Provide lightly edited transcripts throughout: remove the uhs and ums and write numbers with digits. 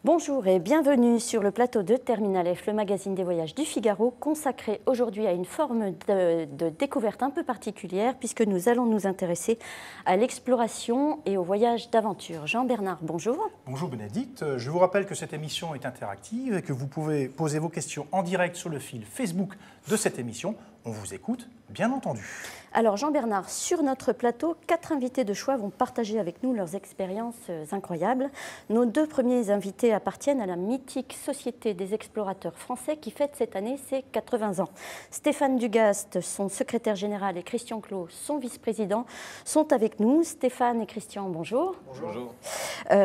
Bonjour et bienvenue sur le plateau de Terminal F, le magazine des voyages du Figaro, consacré aujourd'hui à une forme de découverte un peu particulière puisque nous allons nous intéresser à l'exploration et au voyage d'aventure. Jean-Bernard, bonjour. Bonjour Bénédicte, je vous rappelle que cette émission est interactive et que vous pouvez poser vos questions en direct sur le fil Facebook de cette émission. On vous écoute, bien entendu. Alors Jean-Bernard, sur notre plateau, 4 invités de choix vont partager avec nous leurs expériences incroyables. Nos 2 premiers invités appartiennent à la mythique Société des explorateurs français qui fête cette année ses 80 ans. Stéphane Dugast, son secrétaire général, et Christian Clot, son vice-président, sont avec nous. Stéphane et Christian, bonjour. Bonjour.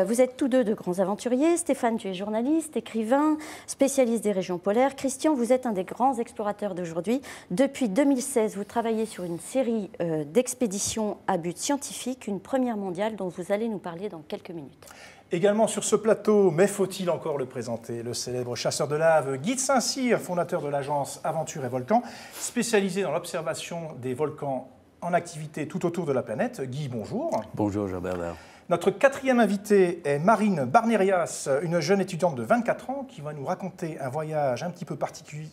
Vous êtes tous deux de grands aventuriers. Stéphane, tu es journaliste, écrivain, spécialiste des régions polaires. Christian, vous êtes un des grands explorateurs d'aujourd'hui. Depuis 2016, vous travaillez sur une série d'expéditions à but scientifique, une première mondiale dont vous allez nous parler dans quelques minutes. Également sur ce plateau, mais faut-il encore le présenter, le célèbre chasseur de lave Guy de Saint-Cyr, fondateur de l'agence Aventure et Volcans, spécialisé dans l'observation des volcans en activité tout autour de la planète. Guy, bonjour. Bonjour Jean-Bernard. Notre 4e invitée est Marine Barnerias, une jeune étudiante de 24 ans qui va nous raconter un voyage un petit peu particulier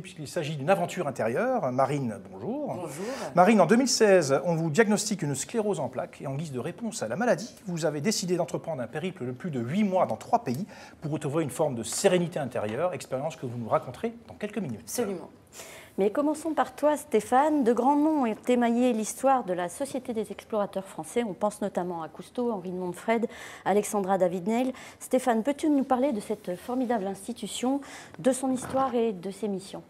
puisqu'il s'agit d'une aventure intérieure. Marine, bonjour. Bonjour. Marine, en 2016, on vous diagnostique une sclérose en plaques et en guise de réponse à la maladie, vous avez décidé d'entreprendre un périple de plus de 8 mois dans 3 pays pour retrouver une forme de sérénité intérieure, expérience que vous nous raconterez dans quelques minutes. Absolument. Mais commençons par toi, Stéphane. De grands noms ont émaillé l'histoire de la Société des explorateurs français. On pense notamment à Cousteau, Henri de Montfred, Alexandra David-Néel. Stéphane, peux-tu nous parler de cette formidable institution, de son histoire et de ses missions ?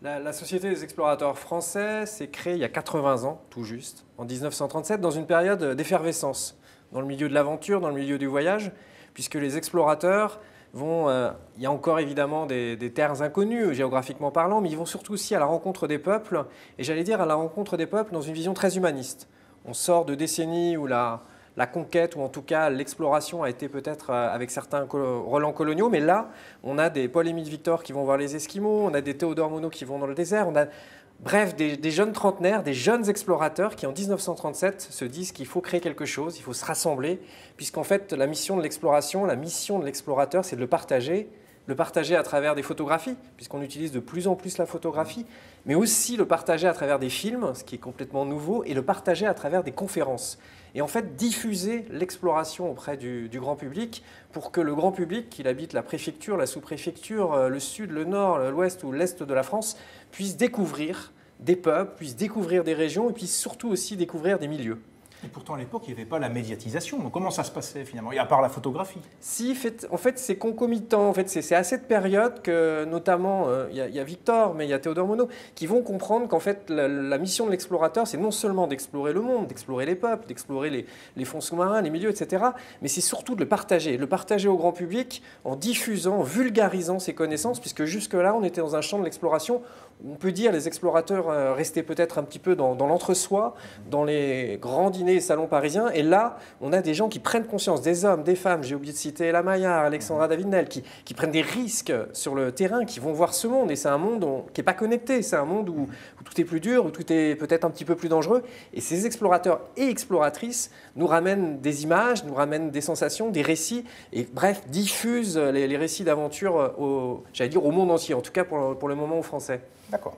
La Société des explorateurs français s'est créée il y a 80 ans, tout juste, en 1937, dans une période d'effervescence, dans le milieu de l'aventure, dans le milieu du voyage, puisque les explorateurs il y a encore évidemment des terres inconnues, géographiquement parlant, mais ils vont surtout aussi à la rencontre des peuples, et j'allais dire à la rencontre des peuples dans une vision très humaniste. On sort de décennies où la conquête, ou en tout cas l'exploration a été peut-être avec certains relents coloniaux, mais là, on a des Paul-Émile Victor qui vont voir les Esquimaux, on a des Théodore Monod qui vont dans le désert, on a bref des jeunes trentenaires, des jeunes explorateurs qui en 1937 se disent qu'il faut créer quelque chose, il faut se rassembler, puisqu'en fait la mission de l'exploration, la mission de l'explorateur, c'est de le partager à travers des photographies, puisqu'on utilise de plus en plus la photographie, mais aussi le partager à travers des films, ce qui est complètement nouveau, et le partager à travers des conférences. Et en fait, diffuser l'exploration auprès du grand public pour que le grand public, qu'il habite la préfecture, la sous-préfecture, le sud, le nord, l'ouest ou l'est de la France, puisse découvrir des peuples, puisse découvrir des régions et puisse surtout aussi découvrir des milieux. Et pourtant, à l'époque, il n'y avait pas la médiatisation. Donc, comment ça se passait finalement, et à part la photographie? Si, en fait, c'est concomitant. En fait, c'est à cette période que, notamment, il y a Victor, mais il y a Théodore Monod, qui vont comprendre qu'en fait, la mission de l'explorateur, c'est non seulement d'explorer le monde, d'explorer les peuples, d'explorer les fonds sous-marins, les milieux, etc., mais c'est surtout de le partager au grand public en diffusant, en vulgarisant ses connaissances, puisque jusque-là, on était dans un champ de l'exploration. On peut dire les explorateurs restaient peut-être un petit peu dans l'entre-soi, dans les grands dîners et salons parisiens. Et là, on a des gens qui prennent conscience, des hommes, des femmes, j'ai oublié de citer Ella Maillard, Alexandra David-Néel, qui prennent des risques sur le terrain, qui vont voir ce monde. Et c'est un monde qui n'est pas connecté, c'est un monde où tout est plus dur, où tout est peut-être un petit peu plus dangereux. Et ces explorateurs et exploratrices nous ramènent des images, nous ramènent des sensations, des récits, et bref, diffusent les récits d'aventure au monde entier, en tout cas pour le moment aux Français. D'accord.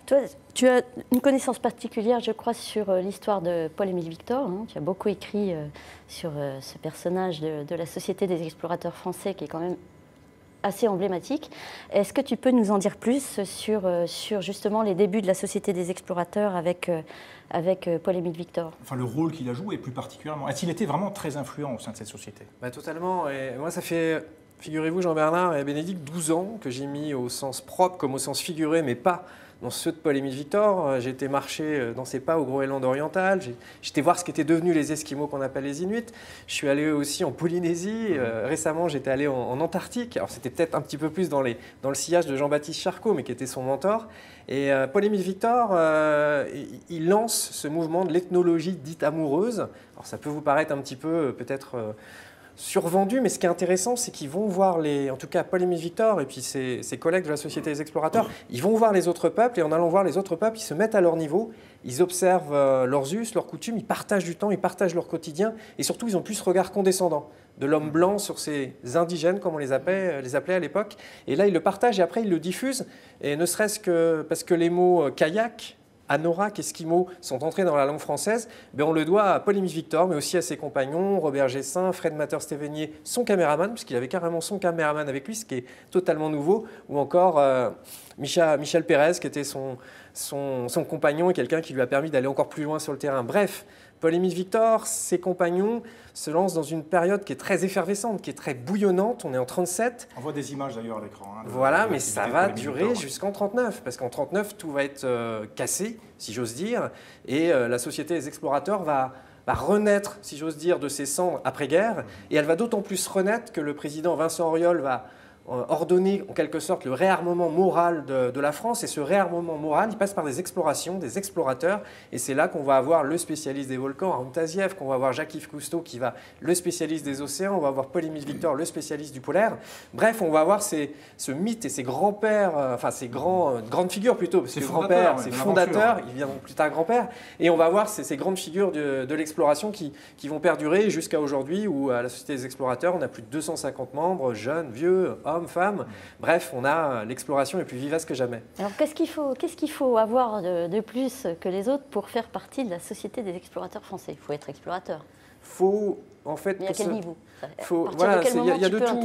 Toi, tu as une connaissance particulière, je crois, sur l'histoire de Paul-Émile Victor. Hein. Tu as beaucoup écrit sur ce personnage de la Société des explorateurs français qui est quand même assez emblématique. Est-ce que tu peux nous en dire plus sur justement les débuts de la Société des explorateurs avec Paul-Émile Victor? Enfin, le rôle qu'il a joué plus particulièrement. Est-ce qu'il était vraiment très influent au sein de cette société? Totalement. Et moi, ça fait... Figurez-vous, Jean-Bernard et Bénédicte, 12 ans que j'ai mis au sens propre comme au sens figuré, mais pas dans ceux de Paul-Émile Victor. J'ai été marcher dans ses pas au Groenland oriental. J'étais voir ce qu'étaient devenus les Esquimaux qu'on appelle les Inuits. Je suis allé aussi en Polynésie. Récemment, j'étais allé en Antarctique. Alors, c'était peut-être un petit peu plus dans le sillage de Jean-Baptiste Charcot, mais qui était son mentor. Et Paul-Émile Victor, il lance ce mouvement de l'ethnologie dite amoureuse. Alors, ça peut vous paraître un petit peu, peut-être... survendu, mais ce qui est intéressant, c'est qu'ils vont voir en tout cas Paul-Émile Victor et puis ses collègues de la Société des explorateurs, ils vont voir les autres peuples et en allant voir les autres peuples, ils se mettent à leur niveau, ils observent leurs us, leurs coutumes, ils partagent du temps, ils partagent leur quotidien et surtout ils ont plus ce regard condescendant. de l'homme blanc sur ces indigènes, comme on les appelait à l'époque. Et là, il le partage et après, il le diffuse. Et ne serait-ce que parce que les mots kayak, anorak, esquimau sont entrés dans la langue française, on le doit à Paul-Émile Victor, mais aussi à ses compagnons, Robert Gessin, Fred Matter-Stévenier, son caméraman, puisqu'il avait carrément son caméraman avec lui, ce qui est totalement nouveau, ou encore Michel Pérez, qui était son compagnon et quelqu'un qui lui a permis d'aller encore plus loin sur le terrain. Bref, Paul-Émile Victor, ses compagnons se lancent dans une période qui est très effervescente, qui est très bouillonnante. On est en 37. On voit des images d'ailleurs à l'écran. Voilà, mais ça va durer jusqu'en 39, parce qu'en 39, tout va être cassé, si j'ose dire, et la Société des explorateurs va renaître, si j'ose dire, de ses cendres après-guerre, et elle va d'autant plus renaître que le président Vincent Auriol va ordonner en quelque sorte le réarmement moral de la France. Et ce réarmement moral, il passe par des explorations, des explorateurs. Et c'est là qu'on va avoir le spécialiste des volcans, Arun Taziev, qu'on va avoir Jacques-Yves Cousteau, qui va le spécialiste des océans. On va avoir Paul-Émile Victor, le spécialiste du polaire. Bref, on va avoir ce mythe et ces grands-pères, ces grandes figures plutôt, parce que grands-pères, c'est fondateurs, ils viendront plus tard grands-pères. Et on va avoir ces grandes figures de l'exploration qui vont perdurer jusqu'à aujourd'hui, où à la Société des explorateurs, on a plus de 250 membres, jeunes, vieux, hommes, femmes. Bref, on a l'exploration est plus vivace que jamais. Alors qu'est-ce qu'il faut avoir de plus que les autres pour faire partie de la Société des explorateurs français? Il faut être explorateur. Faut en fait. Mais à quel niveau? Voilà, il y a de tout.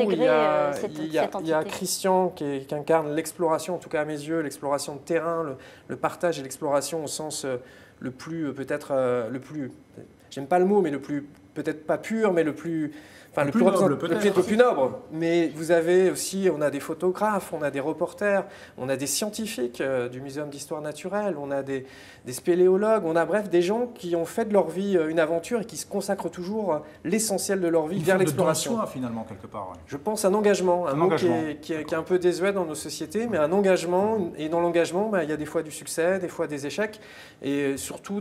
Il y a Christian qui incarne l'exploration, en tout cas à mes yeux, l'exploration de terrain, le partage et l'exploration au sens le plus peut-être le plus. J'aime pas le mot, mais le plus peut-être pas pur, mais le plus. Enfin, le plus noble. Mais vous avez aussi, on a des photographes, on a des reporters, on a des scientifiques du Muséum d'histoire naturelle, on a des spéléologues, on a bref des gens qui ont fait de leur vie une aventure et qui se consacrent toujours l'essentiel de leur vie vers l'exploration. Finalement, quelque part. Ouais. Je pense un engagement, un mot qui est un peu désuet dans nos sociétés, mais un engagement. Et dans l'engagement, il y a des fois du succès, des fois des échecs, et surtout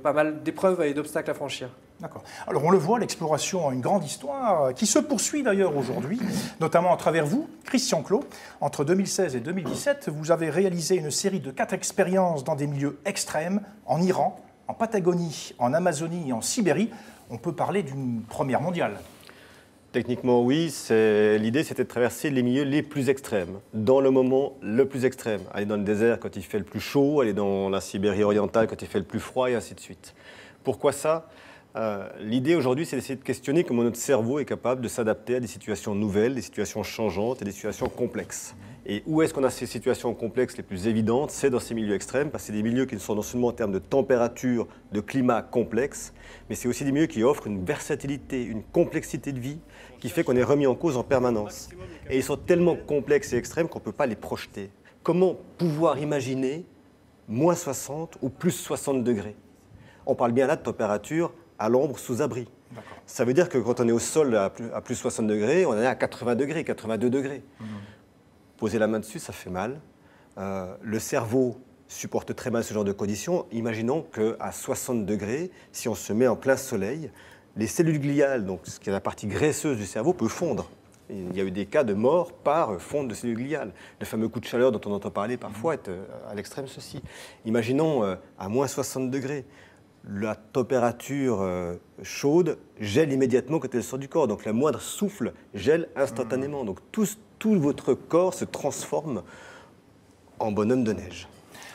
pas mal d'épreuves et d'obstacles à franchir. D'accord. Alors on le voit, l'exploration a une grande histoire qui se poursuit d'ailleurs aujourd'hui, notamment à travers vous, Christian Clot. Entre 2016 et 2017, vous avez réalisé une série de 4 expériences dans des milieux extrêmes, en Iran, en Patagonie, en Amazonie et en Sibérie. On peut parler d'une première mondiale. Techniquement, oui. L'idée, c'était de traverser les milieux les plus extrêmes, dans le moment le plus extrême. Aller dans le désert quand il fait le plus chaud, aller dans la Sibérie orientale quand il fait le plus froid, et ainsi de suite. Pourquoi ça ? L'idée aujourd'hui, c'est d'essayer de questionner comment notre cerveau est capable de s'adapter à des situations nouvelles, des situations changeantes et des situations complexes. Et où est-ce qu'on a ces situations complexes les plus évidentes? C'est dans ces milieux extrêmes, parce que c'est des milieux qui ne sont non seulement en termes de température, de climat complexe, mais c'est aussi des milieux qui offrent une versatilité, une complexité de vie qui fait qu'on est remis en cause en permanence. Et ils sont tellement complexes et extrêmes qu'on ne peut pas les projeter. Comment pouvoir imaginer moins 60 ou plus 60 degrés? On parle bien là de température à l'ombre, sous abri. Ça veut dire que quand on est au sol à plus 60 degrés, on est à 80 degrés, 82 degrés. Poser la main dessus, ça fait mal. Le cerveau supporte très mal ce genre de conditions. Imaginons qu'à 60 degrés, si on se met en plein soleil, les cellules gliales, donc ce qui est la partie graisseuse du cerveau, peut fondre. Il y a eu des cas de mort par fonte de cellules gliales. Le fameux coup de chaleur dont on entend parler parfois est à l'extrême ceci. Imaginons à moins 60 degrés. La température chaude gèle immédiatement quand elle sort du corps. Donc, le moindre souffle gèle instantanément. Donc, tout votre corps se transforme en bonhomme de neige.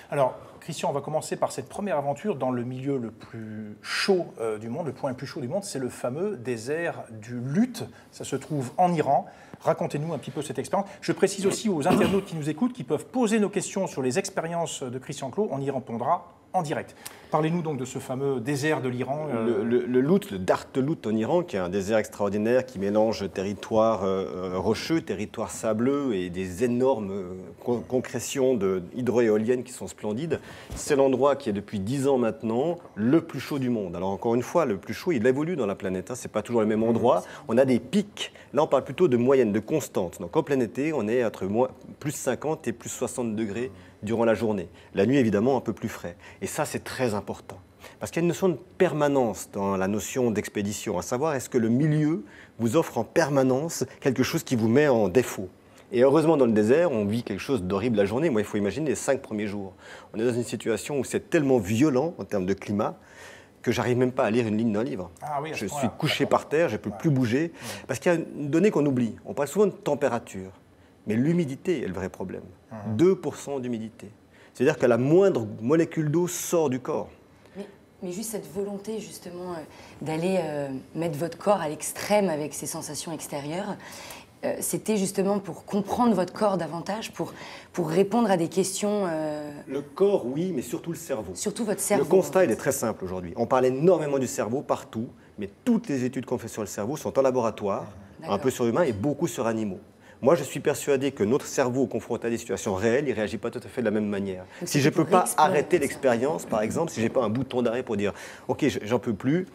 Alors, Christian, on va commencer par cette première aventure dans le milieu le plus chaud du monde, le point le plus chaud du monde, c'est le fameux désert du Lut. Ça se trouve en Iran. Racontez-nous un petit peu cette expérience. Je précise aussi aux internautes qui nous écoutent, qui peuvent poser nos questions sur les expériences de Christian Clot, on y répondra en direct. Parlez-nous donc de ce fameux désert de l'Iran. Le Lut, le Dart Lut en Iran, qui est un désert extraordinaire qui mélange territoire rocheux, territoire sableux et des énormes concrétions hydroéoliennes qui sont splendides. C'est l'endroit qui est depuis 10 ans maintenant le plus chaud du monde. Alors encore une fois, le plus chaud, il évolue dans la planète. Ce n'est pas toujours le même endroit. On a des pics. Là, on parle plutôt de moyenne, de constante. Donc en plein été, on est entre plus 50 et plus 60 degrés durant la journée. La nuit, évidemment, un peu plus frais. Et ça, c'est très important. Parce qu'il y a une notion de permanence dans la notion d'expédition, à savoir est-ce que le milieu vous offre en permanence quelque chose qui vous met en défaut. Et heureusement, dans le désert, on vit quelque chose d'horrible la journée. Moi, il faut imaginer les 5 premiers jours. On est dans une situation où c'est tellement violent en termes de climat que j'arrive même pas à lire une ligne d'un livre. Ah oui, je suis couché par terre, je ne peux plus bouger. Parce qu'il y a une donnée qu'on oublie. On parle souvent de température, mais l'humidité est le vrai problème. 2% d'humidité. C'est-à-dire que la moindre molécule d'eau sort du corps. Mais juste cette volonté, justement, d'aller mettre votre corps à l'extrême avec ces sensations extérieures, c'était justement pour comprendre votre corps davantage, pour répondre à des questions... Le corps, oui, mais surtout le cerveau. Surtout votre cerveau. Le constat, il est très simple aujourd'hui. On parle énormément du cerveau partout, mais toutes les études qu'on fait sur le cerveau sont en laboratoire, un peu sur humains et beaucoup sur animaux. Moi, je suis persuadé que notre cerveau, confronté à des situations réelles, il ne réagit pas tout à fait de la même manière. Donc, si je ne peux pas arrêter l'expérience, par exemple, si je n'ai pas un bouton d'arrêt pour dire « Ok, j'en peux plus »,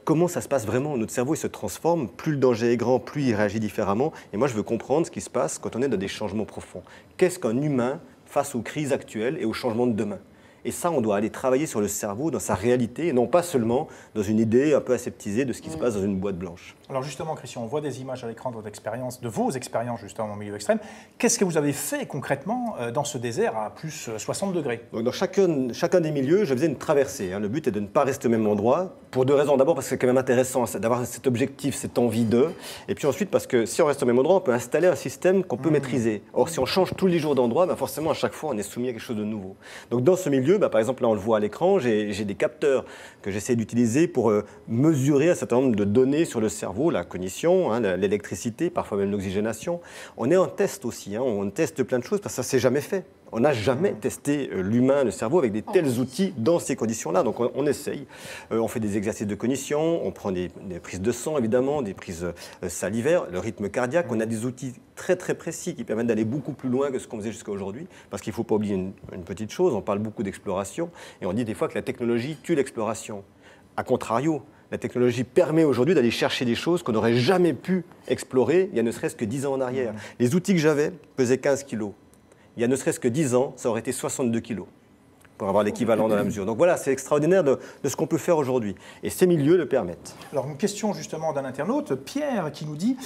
comment ça se passe vraiment? Notre cerveau, il se transforme. Plus le danger est grand, plus il réagit différemment. Et moi, je veux comprendre ce qui se passe quand on est dans des changements profonds. Qu'est-ce qu'un humain face aux crises actuelles et aux changements de demain? Et ça, on doit aller travailler sur le cerveau, dans sa réalité, et non pas seulement dans une idée un peu aseptisée de ce qui se passe dans une boîte blanche. Alors justement, Christian, on voit des images à l'écran de votre expérience, de vos expériences justement en milieu extrême. Qu'est-ce que vous avez fait concrètement dans ce désert à plus 60 degrés? Donc, dans chacun des milieux, je faisais une traversée. Le but est de ne pas rester au même endroit, pour deux raisons. D'abord parce que c'est quand même intéressant d'avoir cet objectif, cette envie de. Et puis ensuite parce que si on reste au même endroit, on peut installer un système qu'on peut maîtriser. Or, si on change tous les jours d'endroit, forcément, à chaque fois, on est soumis à quelque chose de nouveau. Donc dans ce milieu, par exemple, là, on le voit à l'écran, j'ai des capteurs que j'essaie d'utiliser pour mesurer un certain nombre de données sur le cerveau, la cognition, l'électricité, parfois même l'oxygénation. On est en test aussi, on teste plein de choses parce que ça ne s'est jamais fait. On n'a jamais testé l'humain, le cerveau, avec des tels outils dans ces conditions-là. Donc on essaye. On fait des exercices de cognition, on prend des prises de sang, évidemment, des prises salivaires, le rythme cardiaque. On a des outils très très précis qui permettent d'aller beaucoup plus loin que ce qu'on faisait jusqu'à aujourd'hui. Parce qu'il ne faut pas oublier une petite chose, on parle beaucoup d'exploration, et on dit des fois que la technologie tue l'exploration. A contrario, la technologie permet aujourd'hui d'aller chercher des choses qu'on n'aurait jamais pu explorer il y a ne serait-ce que 10 ans en arrière. Les outils que j'avais pesaient 15 kilos. Il y a ne serait-ce que 10 ans, ça aurait été 62 kilos pour avoir l'équivalent dans la mesure. Donc voilà, c'est extraordinaire de ce qu'on peut faire aujourd'hui. Et ces milieux le permettent. Alors une question justement d'un internaute, Pierre, qui nous dit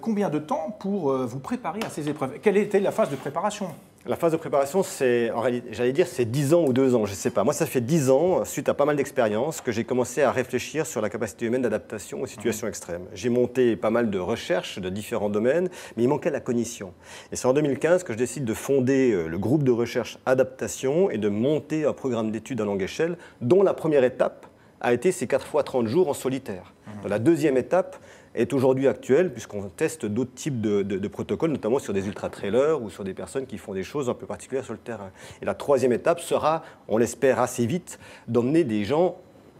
combien de temps pour vous préparer à ces épreuves? Quelle était la phase de préparation? La phase de préparation, c'est, en réalité, j'allais dire, c'est 10 ans ou 2 ans, je ne sais pas. Moi, ça fait 10 ans, suite à pas mal d'expériences, que j'ai commencé à réfléchir sur la capacité humaine d'adaptation aux situations extrêmes. J'ai monté pas mal de recherches de différents domaines, mais il manquait la cognition. Et c'est en 2015 que je décide de fonder le groupe de recherche adaptation et de monter un programme d'études à longue échelle, dont la première étape a été ces 4 fois 30 jours en solitaire. Dans la deuxième étape est aujourd'hui actuelle, puisqu'on teste d'autres types de protocoles, notamment sur des ultra-trailers ou sur des personnes qui font des choses un peu particulières sur le terrain. Et la troisième étape sera, on l'espère assez vite, d'emmener des gens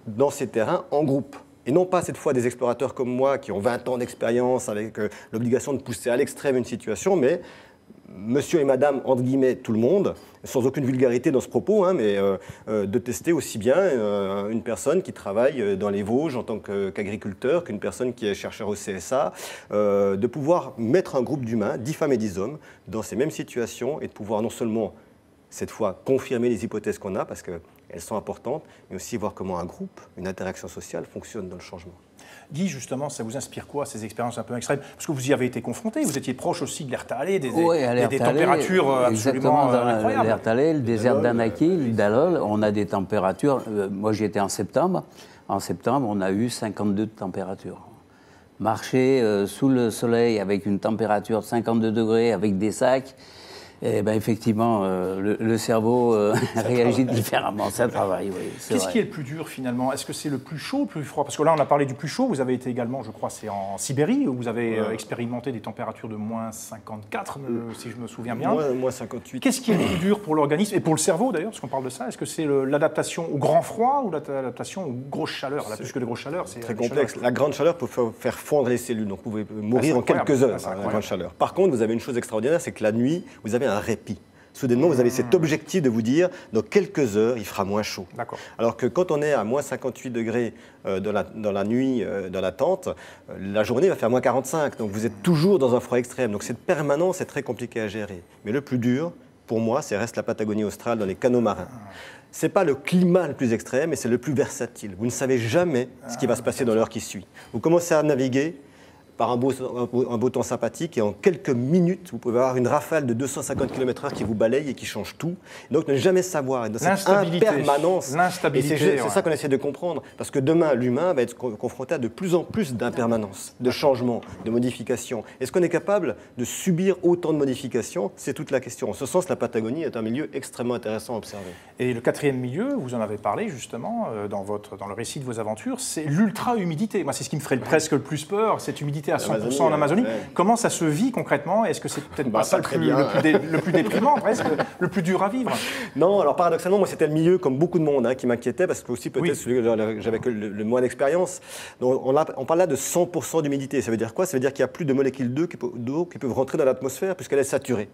dans ces terrains en groupe. Et non pas cette fois des explorateurs comme moi qui ont 20 ans d'expérience avec l'obligation de pousser à l'extrême une situation, mais monsieur et madame, entre guillemets, tout le monde, sans aucune vulgarité dans ce propos, mais de tester aussi bien une personne qui travaille dans les Vosges en tant qu'agriculteur qu'une personne qui est chercheur au CSA, de pouvoir mettre un groupe d'humains, 10 femmes et 10 hommes, dans ces mêmes situations et de pouvoir non seulement, cette fois, confirmer les hypothèses qu'on a, parce qu'elles sont importantes, mais aussi voir comment un groupe, une interaction sociale fonctionne dans le changement. Guy, justement, ça vous inspire quoi, ces expériences un peu extrêmes? Parce que vous y avez été confronté, vous étiez proche aussi de l'Ertalé, des températures absolument incroyables. L'Ertalé, le désert d'Anakil, d'Alol, on a des températures. Moi, j'y étais en septembre. En septembre, on a eu 52 de température. Marcher sous le soleil avec une température de 52 degrés, avec des sacs, effectivement, le cerveau réagit différemment, ça travaille, oui. Qu'est-ce qui est le plus dur finalement? Est-ce que c'est le plus chaud ou le plus froid? Parce que là, on a parlé du plus chaud, vous avez été également, je crois, c'est en Sibérie, où vous avez expérimenté des températures de moins 54, si je me souviens bien. Moins 58. Qu'est-ce qui est le plus dur pour l'organisme, et pour le cerveau d'ailleurs, parce qu'on parle de ça? Est-ce que c'est l'adaptation au grand froid ou l'adaptation aux grosses chaleurs? Là, plus que les grosses chaleurs, c'est très complexe. La grande chaleur peut faire fondre les cellules, donc vous pouvez mourir en quelques heures, la grande chaleur. Par contre, vous avez une chose extraordinaire, c'est que la nuit, vous avez un répit. Soudainement, vous avez cet objectif de vous dire, dans quelques heures, il fera moins chaud. Alors que quand on est à moins 58 degrés dans la nuit, dans la tente, la journée va faire moins 45. Donc vous êtes toujours dans un froid extrême. Donc cette permanence est très compliquée à gérer. Mais le plus dur, pour moi, c'est reste la Patagonie australe dans les canaux marins. Ce n'est pas le climat le plus extrême, mais c'est le plus versatile. Vous ne savez jamais ce qui va se passer dans l'heure qui suit. Vous commencez à naviguer. par un beau temps sympathique, et en quelques minutes, vous pouvez avoir une rafale de 250 km/h qui vous balaye et qui change tout. Et donc, ne jamais savoir, dans cette impermanence. L'instabilité. Et c'est ça qu'on essaie de comprendre, parce que demain, l'humain va être confronté à de plus en plus d'impermanence, de changements, de modifications. Est-ce qu'on est capable de subir autant de modifications? C'est toute la question. En ce sens, la Patagonie est un milieu extrêmement intéressant à observer. Et le quatrième milieu, vous en avez parlé justement dans le récit de vos aventures, c'est l'ultra-humidité. Moi, c'est ce qui me ferait presque le plus peur, cette humidité à 100% en Amazonie. Ouais. Comment ça se vit concrètement? Est-ce que c'est peut-être pas ça le plus déprimant, presque, le plus dur à vivre? Non, alors paradoxalement, moi, c'était le milieu, comme beaucoup de monde, qui m'inquiétait, parce que aussi peut-être j'avais que le moins d'expérience. On parle là de 100% d'humidité. Ça veut dire quoi? Ça veut dire qu'il n'y a plus de molécules d'eau qui peuvent rentrer dans l'atmosphère puisqu'elle est saturée.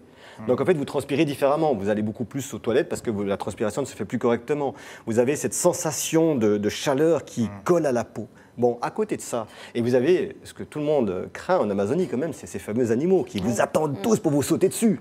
Donc en fait, vous transpirez différemment. Vous allez beaucoup plus aux toilettes parce que la transpiration ne se fait plus correctement. Vous avez cette sensation de chaleur qui colle à la peau. Bon, à côté de ça, et vous avez ce que tout le monde craint en Amazonie quand même, c'est ces fameux animaux qui vous attendent tous pour vous sauter dessus.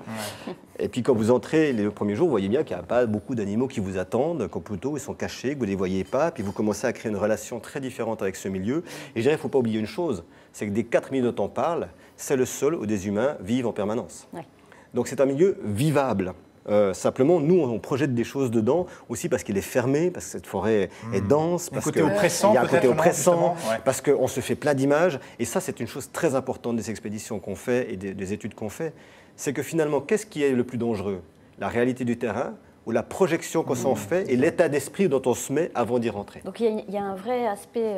Et puis quand vous entrez les premiers jours, vous voyez bien qu'il n'y a pas beaucoup d'animaux qui vous attendent, qu'au plutôt ils sont cachés, que vous ne les voyez pas, puis vous commencez à créer une relation très différente avec ce milieu. Et je dirais, il ne faut pas oublier une chose, c'est que des 4 milieux dont on parle, c'est le seul où des humains vivent en permanence. Ouais. Donc c'est un milieu vivable. Simplement, nous, on projette des choses dedans, aussi parce qu'il est fermé, parce que cette forêt est dense, parce qu'il y a un côté oppressant, parce qu'on se fait plein d'images. Et ça, c'est une chose très importante des expéditions qu'on fait et des études qu'on fait. C'est que finalement, qu'est-ce qui est le plus dangereux? La réalité du terrain ou la projection qu'on s'en fait et l'état d'esprit dont on se met avant d'y rentrer. Donc il y a un vrai aspect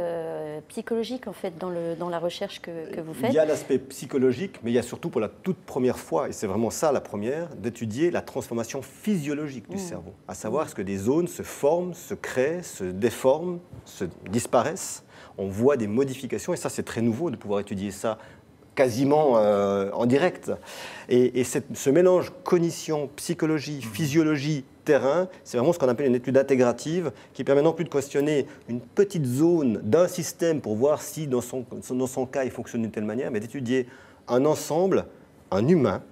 psychologique en fait dans la recherche que vous faites. Il y a l'aspect psychologique, mais il y a surtout pour la toute première fois, et c'est vraiment ça la première, d'étudier la transformation physiologique du cerveau. À savoir ce que des zones se forment, se créent, se déforment, se disparaissent. On voit des modifications et ça c'est très nouveau de pouvoir étudier ça quasiment en direct. Et ce mélange cognition, psychologie, physiologie, terrain, c'est vraiment ce qu'on appelle une étude intégrative qui permet non plus de questionner une petite zone d'un système pour voir si dans son cas il fonctionne d'une telle manière, mais d'étudier un ensemble, un humain,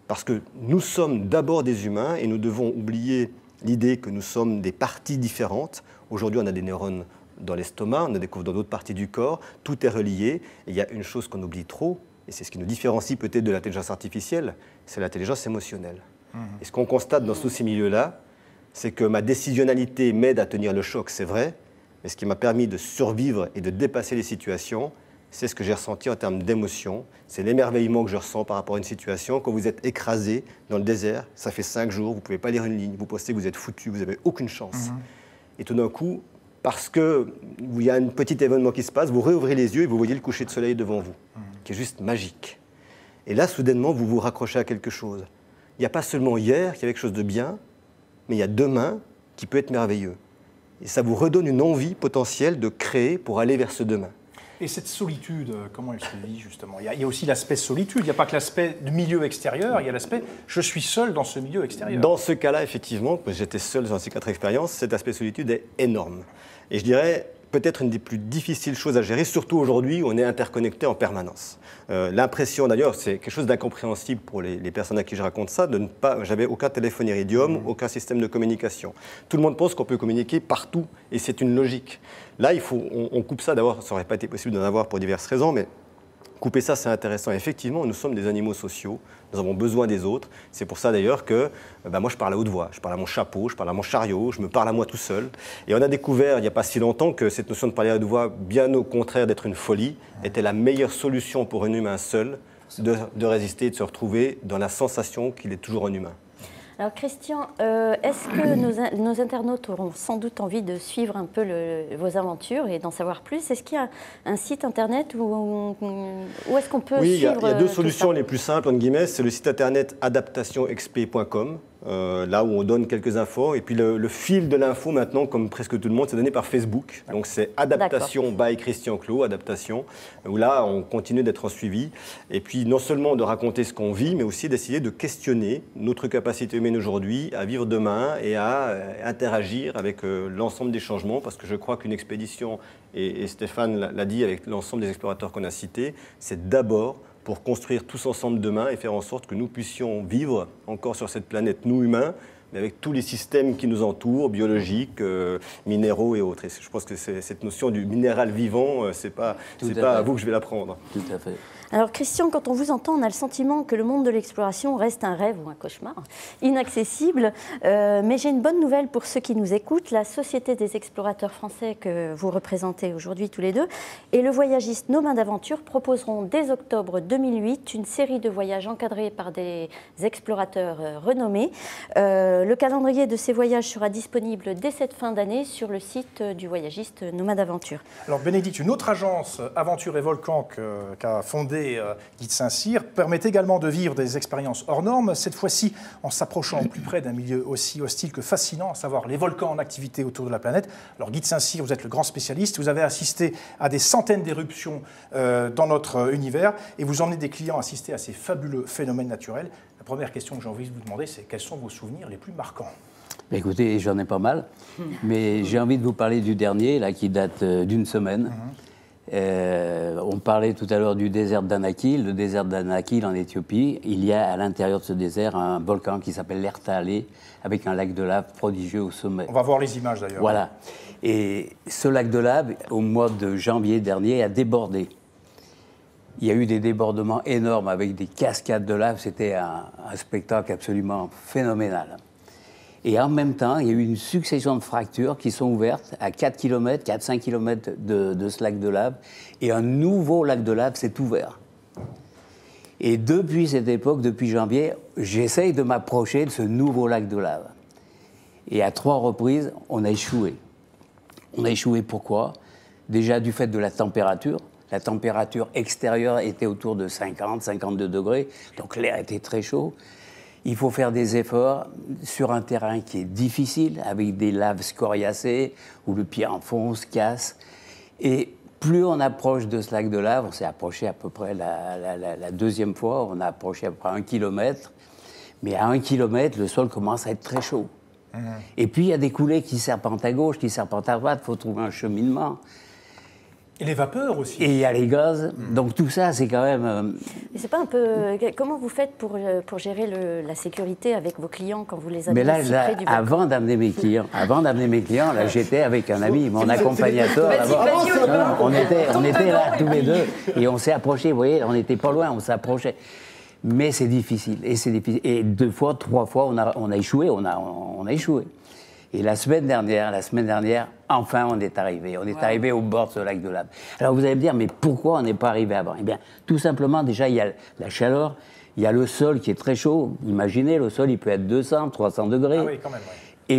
parce que nous sommes d'abord des humains et nous devons oublier l'idée que nous sommes des parties différentes. Aujourd'hui, on a des neurones dans l'estomac, on a découvert dans d'autres parties du corps, tout est relié. Et il y a une chose qu'on oublie trop, et c'est ce qui nous différencie peut-être de l'intelligence artificielle, c'est l'intelligence émotionnelle. Et ce qu'on constate dans tous ces milieux-là, c'est que ma décisionnalité m'aide à tenir le choc, c'est vrai, mais ce qui m'a permis de survivre et de dépasser les situations, c'est ce que j'ai ressenti en termes d'émotion, c'est l'émerveillement que je ressens par rapport à une situation. Quand vous êtes écrasé dans le désert, ça fait 5 jours, vous ne pouvez pas lire une ligne, vous pensez que vous êtes foutu, vous n'avez aucune chance. Et tout d'un coup, parce qu'il y a un petit événement qui se passe, vous réouvrez les yeux et vous voyez le coucher de soleil devant vous, qui est juste magique. Et là, soudainement, vous vous raccrochez à quelque chose. Il n'y a pas seulement hier qu'il y a quelque chose de bien, mais il y a demain qui peut être merveilleux. Et ça vous redonne une envie potentielle de créer pour aller vers ce demain. Et cette solitude, comment elle se vit justement? Il y a aussi l'aspect solitude, il n'y a pas que l'aspect du milieu extérieur, il y a l'aspect je suis seul dans ce milieu extérieur. Dans ce cas-là, effectivement, j'étais seul dans ces 4 expériences, cet aspect solitude est énorme. Et je dirais peut-être une des plus difficiles choses à gérer, surtout aujourd'hui où on est interconnecté en permanence. L'impression, d'ailleurs, c'est quelque chose d'incompréhensible pour les personnes à qui je raconte ça, j'avais aucun téléphone iridium, aucun système de communication. Tout le monde pense qu'on peut communiquer partout, et c'est une logique. Là, on coupe ça, d'abord, ça n'aurait pas été possible d'en avoir pour diverses raisons, mais couper ça, c'est intéressant. Effectivement, nous sommes des animaux sociaux, nous avons besoin des autres. C'est pour ça d'ailleurs que moi, je parle à haute voix, je parle à mon chapeau, je parle à mon chariot, je me parle à moi tout seul. Et on a découvert, il n'y a pas si longtemps, que cette notion de parler à haute voix, bien au contraire d'être une folie, était la meilleure solution pour un humain seul de résister et de se retrouver dans la sensation qu'il est toujours un humain. Alors Christian, est-ce que nos internautes auront sans doute envie de suivre un peu vos aventures et d'en savoir plus? Est-ce qu'il y a un site internet où est-ce qu'on peut suivre? Oui, il y a 2 solutions les plus simples, entre guillemets. C'est le site internet adaptationexp.com, là où on donne quelques infos. Et puis le fil de l'info maintenant, comme presque tout le monde, c'est donné par Facebook. Donc c'est Adaptation by Christian Clot, Adaptation, où là on continue d'être en suivi. Et puis non seulement de raconter ce qu'on vit, mais aussi d'essayer de questionner notre capacité humaine aujourd'hui à vivre demain et à interagir avec l'ensemble des changements. Parce que je crois qu'une expédition, et Stéphane l'a dit avec l'ensemble des explorateurs qu'on a cités, c'est d'abord pour construire tous ensemble demain et faire en sorte que nous puissions vivre encore sur cette planète, nous humains, mais avec tous les systèmes qui nous entourent, biologiques, minéraux et autres. Et je pense que cette notion du minéral vivant, c'est pas à vous que je vais l'apprendre. Tout à fait. Alors Christian, quand on vous entend, on a le sentiment que le monde de l'exploration reste un rêve ou un cauchemar, inaccessible. Mais j'ai une bonne nouvelle pour ceux qui nous écoutent. La Société des explorateurs français que vous représentez aujourd'hui tous les deux et le voyagiste Nos Mains d'Aventure proposeront dès octobre 2008 une série de voyages encadrés par des explorateurs renommés. Le calendrier de ces voyages sera disponible dès cette fin d'année sur le site du voyagiste Nos Mains d'Aventure. Alors Bénédicte, une autre agence, Aventure et Volcan, qu'a fondée Guy de Saint-Cyr, permet également de vivre des expériences hors normes, cette fois-ci en s'approchant au plus près d'un milieu aussi hostile que fascinant, à savoir les volcans en activité autour de la planète. Alors Guy de Saint-Cyr, vous êtes le grand spécialiste, vous avez assisté à des centaines d'éruptions dans notre univers et vous emmenez des clients assister à ces fabuleux phénomènes naturels. La première question que j'ai envie de vous demander, c'est quels sont vos souvenirs les plus marquants ? Écoutez, j'en ai pas mal, mais j'ai envie de vous parler du dernier, là, qui date d'une semaine. On parlait tout à l'heure du désert d'Anakil. Le désert d'Anakil en Éthiopie, il y a à l'intérieur de ce désert un volcan qui s'appelle l'Ertale, avec un lac de lave prodigieux au sommet. On va voir les images d'ailleurs. Voilà. Et ce lac de lave, au mois de janvier dernier, a débordé. Il y a eu des débordements énormes avec des cascades de lave. C'était un spectacle absolument phénoménal. Et en même temps, il y a eu une succession de fractures qui sont ouvertes à 4-5 km de ce lac de lave. Et un nouveau lac de lave s'est ouvert. Et depuis cette époque, depuis janvier, j'essaye de m'approcher de ce nouveau lac de lave. Et à 3 reprises, on a échoué. On a échoué pourquoi ? Déjà du fait de la température. La température extérieure était autour de 50, 52 degrés, donc l'air était très chaud. Il faut faire des efforts sur un terrain qui est difficile, avec des laves scoriacées, où le pied enfonce, casse. Et plus on approche de ce lac de lave, on s'est approché à peu près la deuxième fois, on a approché à peu près 1 km. Mais à 1 km, le sol commence à être très chaud. Et puis il y a des coulées qui serpentent à gauche, qui serpentent à droite, il faut trouver un cheminement. Et les vapeurs aussi. Et il y a les gaz. Donc tout ça, c'est quand même... Mais c'est pas un peu... Comment vous faites pour gérer la sécurité avec vos clients quand vous les amenez Mais si près du volcan ? avant d'amener mes clients, là, j'étais avec un ami, mon accompagnateur. On était là tous les deux et on s'est approchés. Vous voyez, on n'était pas loin, on s'approchait. Mais c'est difficile. Et 2 fois, 3 fois, on a échoué. On a échoué. Et la semaine dernière, enfin, on est arrivé. On est arrivé au bord de ce lac de lave. Alors, vous allez me dire, mais pourquoi on n'est pas arrivé avant ? Eh bien, tout simplement, déjà, il y a la chaleur, il y a le sol qui est très chaud. Imaginez, le sol, il peut être 200, 300 degrés. Ah oui, quand même, ouais.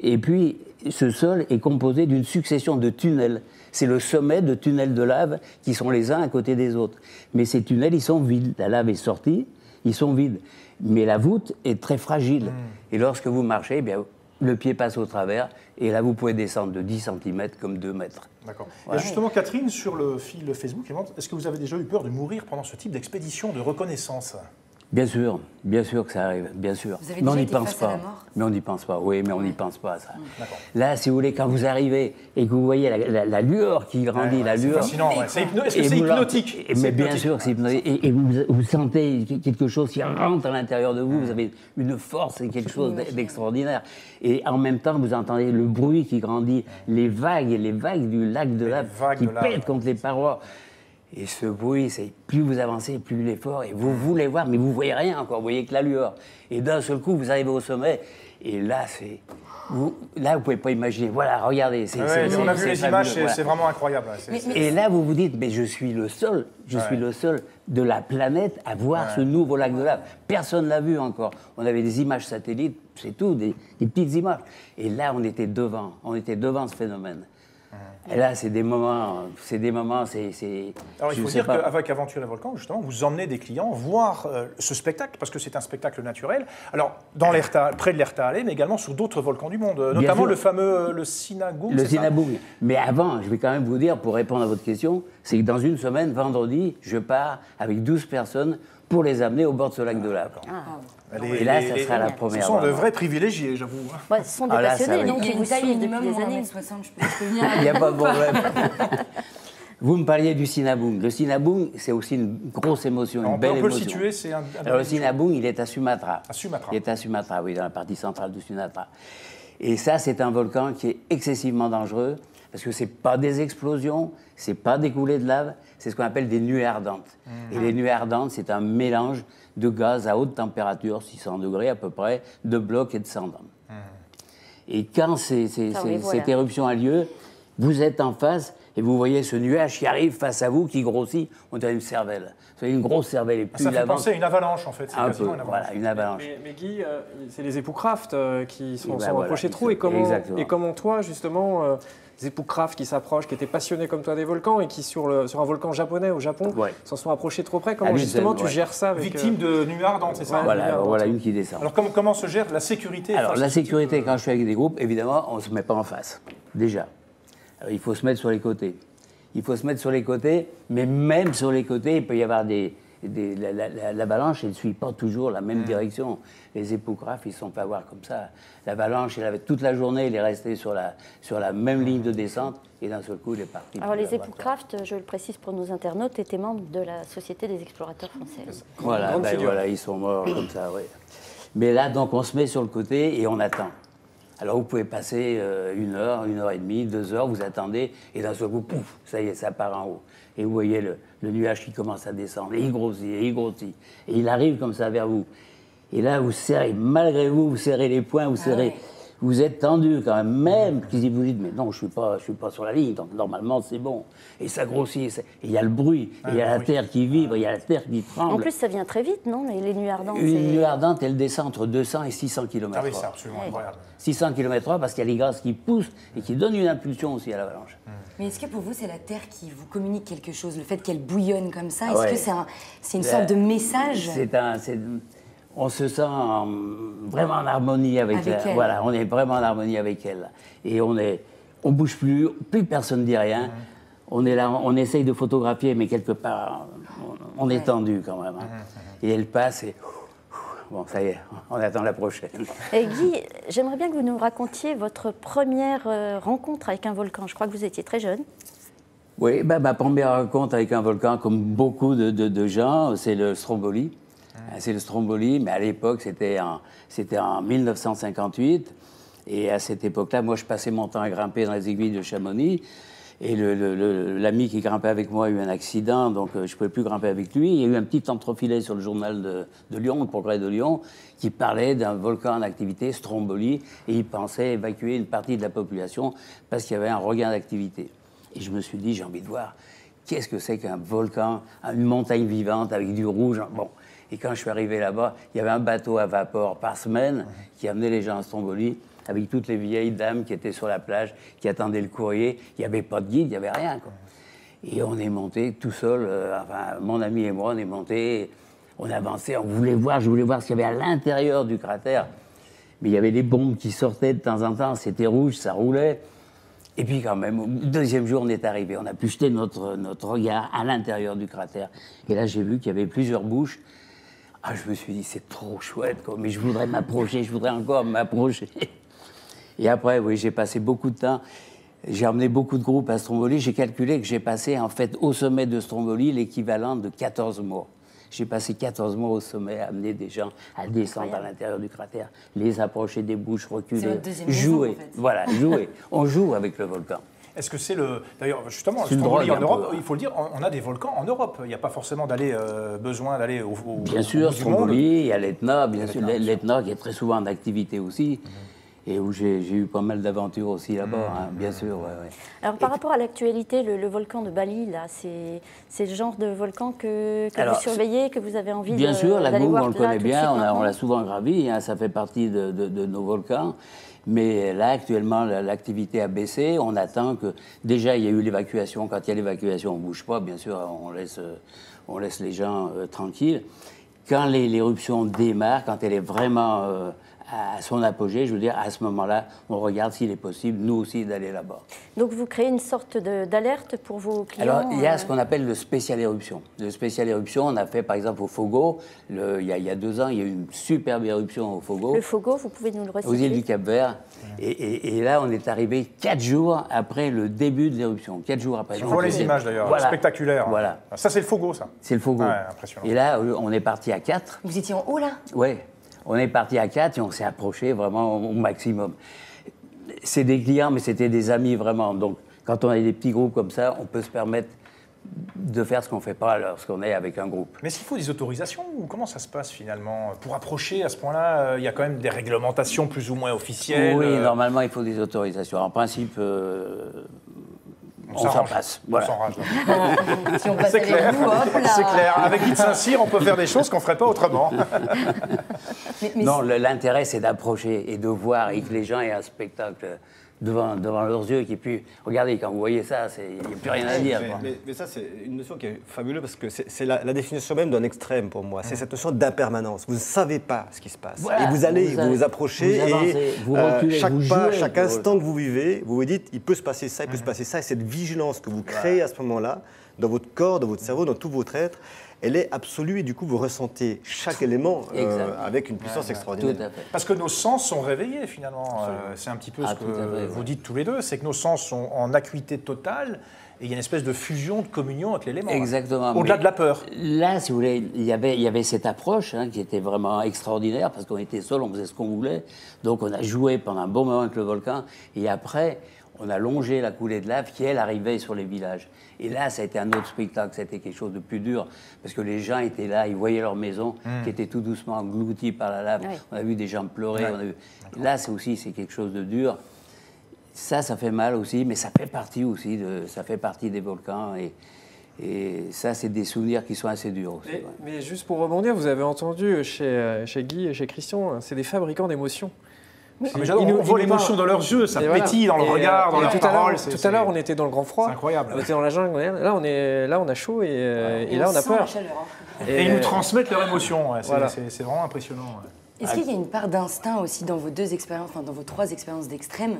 Et puis, ce sol est composé d'une succession de tunnels. C'est le sommet de tunnels de lave qui sont les uns à côté des autres. Mais ces tunnels, ils sont vides. La lave est sortie, ils sont vides. Mais la voûte est très fragile. Et lorsque vous marchez, eh bien, le pied passe au travers, et là, vous pouvez descendre de 10 cm comme 2 mètres. D'accord. Voilà. Et justement, Catherine, sur le fil Facebook, est-ce que vous avez déjà eu peur de mourir pendant ce type d'expédition de reconnaissance ? Bien sûr que ça arrive, bien sûr. Vous avez Mais on déjà n'y été pense face à pas. la mort ? Mais on n'y pense pas, oui, mais on n'y pense pas à ça. D'accord. Là, si vous voulez, quand vous arrivez et que vous voyez la lueur qui grandit, la C'est lueur... fascinant, ouais. Est-ce que Et c'est vous hypnotique ? Mais bien sûr que c'est hypnotique. Et vous sentez quelque chose qui rentre à l'intérieur de vous, vous avez une force et quelque chose d'extraordinaire. Et en même temps, vous entendez le bruit qui grandit, les vagues du lac de lave qui pètent contre les parois. Et ce bruit, c'est plus vous avancez, plus il est fort. Et vous voulez voir, mais vous ne voyez rien encore, vous voyez que la lueur. Et d'un seul coup, vous arrivez au sommet, et là, vous ne pouvez pas imaginer. Voilà, regardez. On a vu les images, voilà. c'est vraiment incroyable. Et là, vous vous dites, mais je suis le seul de la planète à voir ce nouveau lac de lave. Personne ne l'a vu encore. On avait des images satellites, c'est tout, des petites images. Et là, on était devant ce phénomène. Et là, c'est des moments, Alors, il faut dire qu'avec Aventure et Volcan, justement, vous emmenez des clients voir ce spectacle, parce que c'est un spectacle naturel. Alors, près de l'Ertale, mais également sur d'autres volcans du monde, notamment le fameux le Sinabung. Le Sinabung. Mais avant, je vais quand même vous dire, pour répondre à votre question, c'est que dans une semaine, vendredi, je pars avec 12 personnes pour les amener au bord de ce lac de lave. Et là, ça sera la première. Ce sont de vrais privilégiés, j'avoue. Ouais, ce sont des passionnés, Il donc y a ils vous une taille suivent depuis minimum des moins années. 1m60, je peux venir. Il n'y a pas de problème. Vous me parliez du Sinabung. Le Sinabung, c'est aussi une grosse émotion, une belle émotion. On peut le situer, c'est un... Alors le Sinabung, il est à Sumatra. À Sumatra. Il est à Sumatra, oui, dans la partie centrale du Sumatra. Et ça, c'est un volcan qui est excessivement dangereux, parce que ce n'est pas des explosions, ce n'est pas des coulées de lave, c'est ce qu'on appelle des nuées ardentes. Et les nuées ardentes, c'est un mélange de gaz à haute température, 600 degrés à peu près, de blocs et de cendres. Et quand cette éruption a lieu, vous êtes en face et vous voyez ce nuage qui arrive face à vous, qui grossit, on dirait une cervelle. C'est une grosse cervelle. Et plus ça fait penser à une avalanche, en fait. Un peu, voilà, une avalanche. Mais Guy, c'est les époux-craft qui sont approchés trop. Et comment toi, justement, les époux-craft qui s'approchent, qui étaient passionnés comme toi des volcans et qui, sur un volcan japonais au Japon, s'en sont approchés trop près, comment justement tu gères ça avec... Victime de nuées ardentes, c'est ça? Voilà une qui descend. Alors comment se gère la sécurité? Alors la sécurité, quand je suis avec des groupes, évidemment, on ne se met pas en face, déjà. Alors, il faut se mettre sur les côtés. Il faut se mettre sur les côtés, mais même sur les côtés, il peut y avoir l'avalanche, elle ne suit pas toujours la même direction. Les époux-craft, ils ne sont pas à voir comme ça. L'avalanche, toute la journée, il est resté sur la même ligne de descente, et d'un seul coup, il est parti. Alors les époux-craft, je le précise pour nos internautes, étaient membres de la Société des explorateurs français. Voilà, ils sont morts comme ça, oui. Mais là, donc, on se met sur le côté et on attend. Alors, vous pouvez passer 1 heure, 1 heure et demie, 2 heures, vous attendez, et d'un seul coup, pouf, ça y est, ça part en haut. Et vous voyez le nuage qui commence à descendre, et il grossit, et il grossit. Et il arrive comme ça vers vous. Et là, vous serrez, malgré vous, vous serrez les poings, vous serrez... Vous êtes tendu quand même si vous dites, mais non, je suis pas sur la ligne, donc normalement c'est bon. Et ça grossit, et il y a le bruit, il y a la terre qui vibre, il y a la terre qui tremble. En plus, ça vient très vite, non, les nuées ardentes? Une nuée ardente, elle descend entre 200 et 600 km/h. Ah oui, c'est absolument incroyable. 600 km/h parce qu'il y a les gaz qui poussent et qui donnent une impulsion aussi à l'avalanche. Mais est-ce que pour vous, c'est la Terre qui vous communique quelque chose? Le fait qu'elle bouillonne comme ça, est-ce que c'est une sorte de message? On se sent vraiment en harmonie avec elle. Voilà, on est vraiment en harmonie avec elle. Et on bouge plus personne dit rien. On est là, on essaye de photographier, mais quelque part, on est tendu quand même. Et elle passe et... Bon, ça y est, on attend la prochaine. Et Guy, j'aimerais bien que vous nous racontiez votre première rencontre avec un volcan. Je crois que vous étiez très jeune. Oui, ma première rencontre avec un volcan, comme beaucoup de gens, c'est le Stromboli. C'est le Stromboli, mais à l'époque, c'était en 1958. Et à cette époque-là, moi, je passais mon temps à grimper dans les aiguilles de Chamonix. Et l'ami qui grimpait avec moi a eu un accident, donc je ne pouvais plus grimper avec lui. Il y a eu un petit entrefilet sur le journal de Lyon, le Progrès de Lyon, qui parlait d'un volcan en activité, Stromboli, et il pensait évacuer une partie de la population parce qu'il y avait un regain d'activité. Et je me suis dit, j'ai envie de voir, qu'est-ce que c'est qu'un volcan, une montagne vivante avec du rouge. Bon. Et quand je suis arrivé là-bas, il y avait un bateau à vapeur par semaine qui amenait les gens à Stromboli, avec toutes les vieilles dames qui étaient sur la plage, qui attendaient le courrier. Il n'y avait pas de guide, il n'y avait rien, quoi. Et on est monté tout seul, mon ami et moi, on est monté, on avançait, je voulais voir ce qu'il y avait à l'intérieur du cratère. Mais il y avait des bombes qui sortaient de temps en temps, c'était rouge, ça roulait. Et puis quand même, au deuxième jour, on est arrivé. On a pu jeter notre regard à l'intérieur du cratère. Et là, j'ai vu qu'il y avait plusieurs bouches. Ah, je me suis dit, c'est trop chouette, quoi. Mais je voudrais m'approcher, je voudrais encore m'approcher. Et après, oui, j'ai passé beaucoup de temps. J'ai emmené beaucoup de groupes à Stromboli. J'ai calculé que j'ai passé, en fait, au sommet de Stromboli, l'équivalent de 14 mois. J'ai passé 14 mois au sommet à amener des gens à descendre à l'intérieur du cratère, les approcher des bouches, reculer, c'est votre deuxième jouer. maison, en fait. Voilà, jouer. On joue avec le volcan. Est-ce que c'est le... D'ailleurs, justement, le Stromboli en Europe, il faut le dire, on a des volcans en Europe. Il n'y a pas forcément besoin d'aller au Bien sûr, Stromboli, il y a l'Etna, bien sûr, l'Etna qui est très souvent en activité aussi. Et où j'ai eu pas mal d'aventures aussi là-bas, bien sûr. Ouais. Alors, par rapport à l'actualité, le volcan de Bali, là, c'est le genre de volcan que vous surveillez, que vous avez envie d'aller voir? Bien sûr, la Goum, on le connaît bien, on l'a souvent gravi, ça fait partie de nos volcans. Mais là, actuellement, l'activité a baissé. On attend que... Déjà, il y a eu l'évacuation. Quand il y a l'évacuation, on ne bouge pas, bien sûr, on laisse les gens tranquilles. Quand l'éruption démarre, quand elle est vraiment à son apogée, je veux dire, à ce moment-là, on regarde s'il est possible, nous aussi, d'aller là-bas. Donc vous créez une sorte d'alerte pour vos clients. Alors, il y a ce qu'on appelle le spécial éruption. Le spécial éruption, on a fait par exemple au Fogo, il y a 2 ans, il y a eu une superbe éruption au Fogo. Le Fogo, vous pouvez nous le reciter? Aux îles du Cap-Vert. Et là, on est arrivé 4 jours après le début de l'éruption. 4 jours après. Je vois les images d'ailleurs, voilà. Spectaculaires. Voilà. Ça, c'est le Fogo, ça. C'est le Fogo. Ouais, impressionnant. Et là, on est parti à 4. Vous étiez en haut, là? Oui, on est parti à 4 et on s'est approché vraiment au maximum. C'est des clients, mais c'était des amis vraiment. Donc, quand on a des petits groupes comme ça, on peut se permettre de faire ce qu'on ne fait pas lorsqu'on est avec un groupe. Mais est-ce qu'il faut des autorisations ou comment ça se passe finalement? Pour approcher à ce point-là, il y a quand même des réglementations plus ou moins officielles. Oui, normalement, il faut des autorisations. En principe, on s'en passe. Voilà. On s'en rage. Si on passe C'est avec clair. vous, hop là. C'est clair. Avec Guy de Saint-Cyr, on peut faire des choses qu'on ne ferait pas autrement. Mais Non, l'intérêt, c'est d'approcher et de voir et que les gens aient un spectacle devant leurs yeux. Et puis, regardez, quand vous voyez ça, il n'y a plus rien à dire. quoi. Mais ça, c'est une notion qui est fabuleuse parce que c'est la définition même d'un extrême pour moi. C'est cette notion d'impermanence. Vous ne savez pas ce qui se passe. Voilà, et vous allez vous vous approcher vous avancez, et vous reculez, chaque vous pas, jouez, chaque vous- instant que vous vivez, vous vous dites, il peut se passer ça, il peut se passer ça. Et cette vigilance que vous créez à ce moment-là, dans votre corps, dans votre cerveau, dans tout votre être, elle est absolue et du coup, vous ressentez chaque élément Exact. avec une puissance Tout extraordinaire. à fait. Parce que nos sens sont réveillés finalement. C'est un petit peu ce Ah, tout à que fait, vous ouais. dites tous les deux, c'est que nos sens sont en acuité totale et il y a une espèce de fusion, de communion avec l'élément. Exactement. Au-delà Mais de la peur. Là, si vous voulez, il y avait cette approche qui était vraiment extraordinaire parce qu'on était seuls, on faisait ce qu'on voulait. Donc on a joué pendant un bon moment avec le volcan. Et après, on a longé la coulée de lave qui, elle, arrivait sur les villages. Et là, ça a été un autre spectacle, ça a été quelque chose de plus dur parce que les gens étaient là, ils voyaient leur maison qui était tout doucement engloutie par la lave. Oui. On a vu des gens pleurer. On a vu... Là, c'est quelque chose de dur. Ça fait mal aussi, mais ça fait partie aussi ça fait partie des volcans et ça, c'est des souvenirs qui sont assez durs aussi. ouais. Mais juste pour rebondir, vous avez entendu chez Guy et chez Christian, c'est des fabricants d'émotions. Ah, mais j'adore, on voit l'émotion dans leurs yeux, ça Et voilà. pétille dans le Et, regard, dans et leurs tout à l'heure- paroles. Tout à l'heure, on était dans le grand froid. C'est incroyable. On était dans la jungle. Là, on a chaud et là, on a sent la peur. chaleur, hein. Et ils nous transmettent leur émotion. Ouais, Voilà. c'est vraiment impressionnant. Ouais. Est-ce qu'il y a une part d'instinct aussi dans vos 2 expériences, enfin dans vos 3 expériences d'extrême?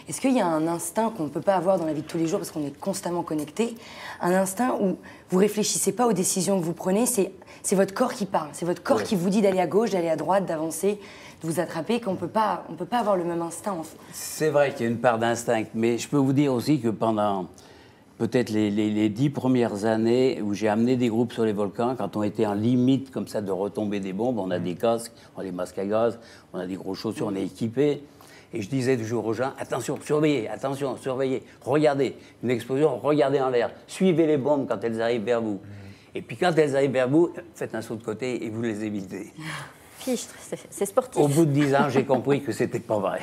Est-ce qu'il y a un instinct qu'on ne peut pas avoir dans la vie de tous les jours parce qu'on est constamment connecté? Un instinct où vous réfléchissez pas aux décisions que vous prenez, c'est votre corps qui parle, c'est votre corps qui vous dit d'aller à gauche, d'aller à droite, d'avancer, de vous attraper, qu'on peut pas avoir le même instinct. En fait. C'est vrai qu'il y a une part d'instinct, mais je peux vous dire aussi que pendant peut-être les 10 premières années où j'ai amené des groupes sur les volcans, quand on était en limite comme ça de retomber des bombes, on a des casques, on a des masques à gaz, on a des grosses chaussures, on est équipé. Et je disais toujours aux gens, attention, surveillez, regardez, une explosion, regardez en l'air, suivez les bombes quand elles arrivent vers vous. Et puis quand elles arrivent vers vous, faites un saut de côté et vous les évitez. Fichtre, c'est sportif. Au bout de 10 ans, j'ai compris que c'était pas vrai.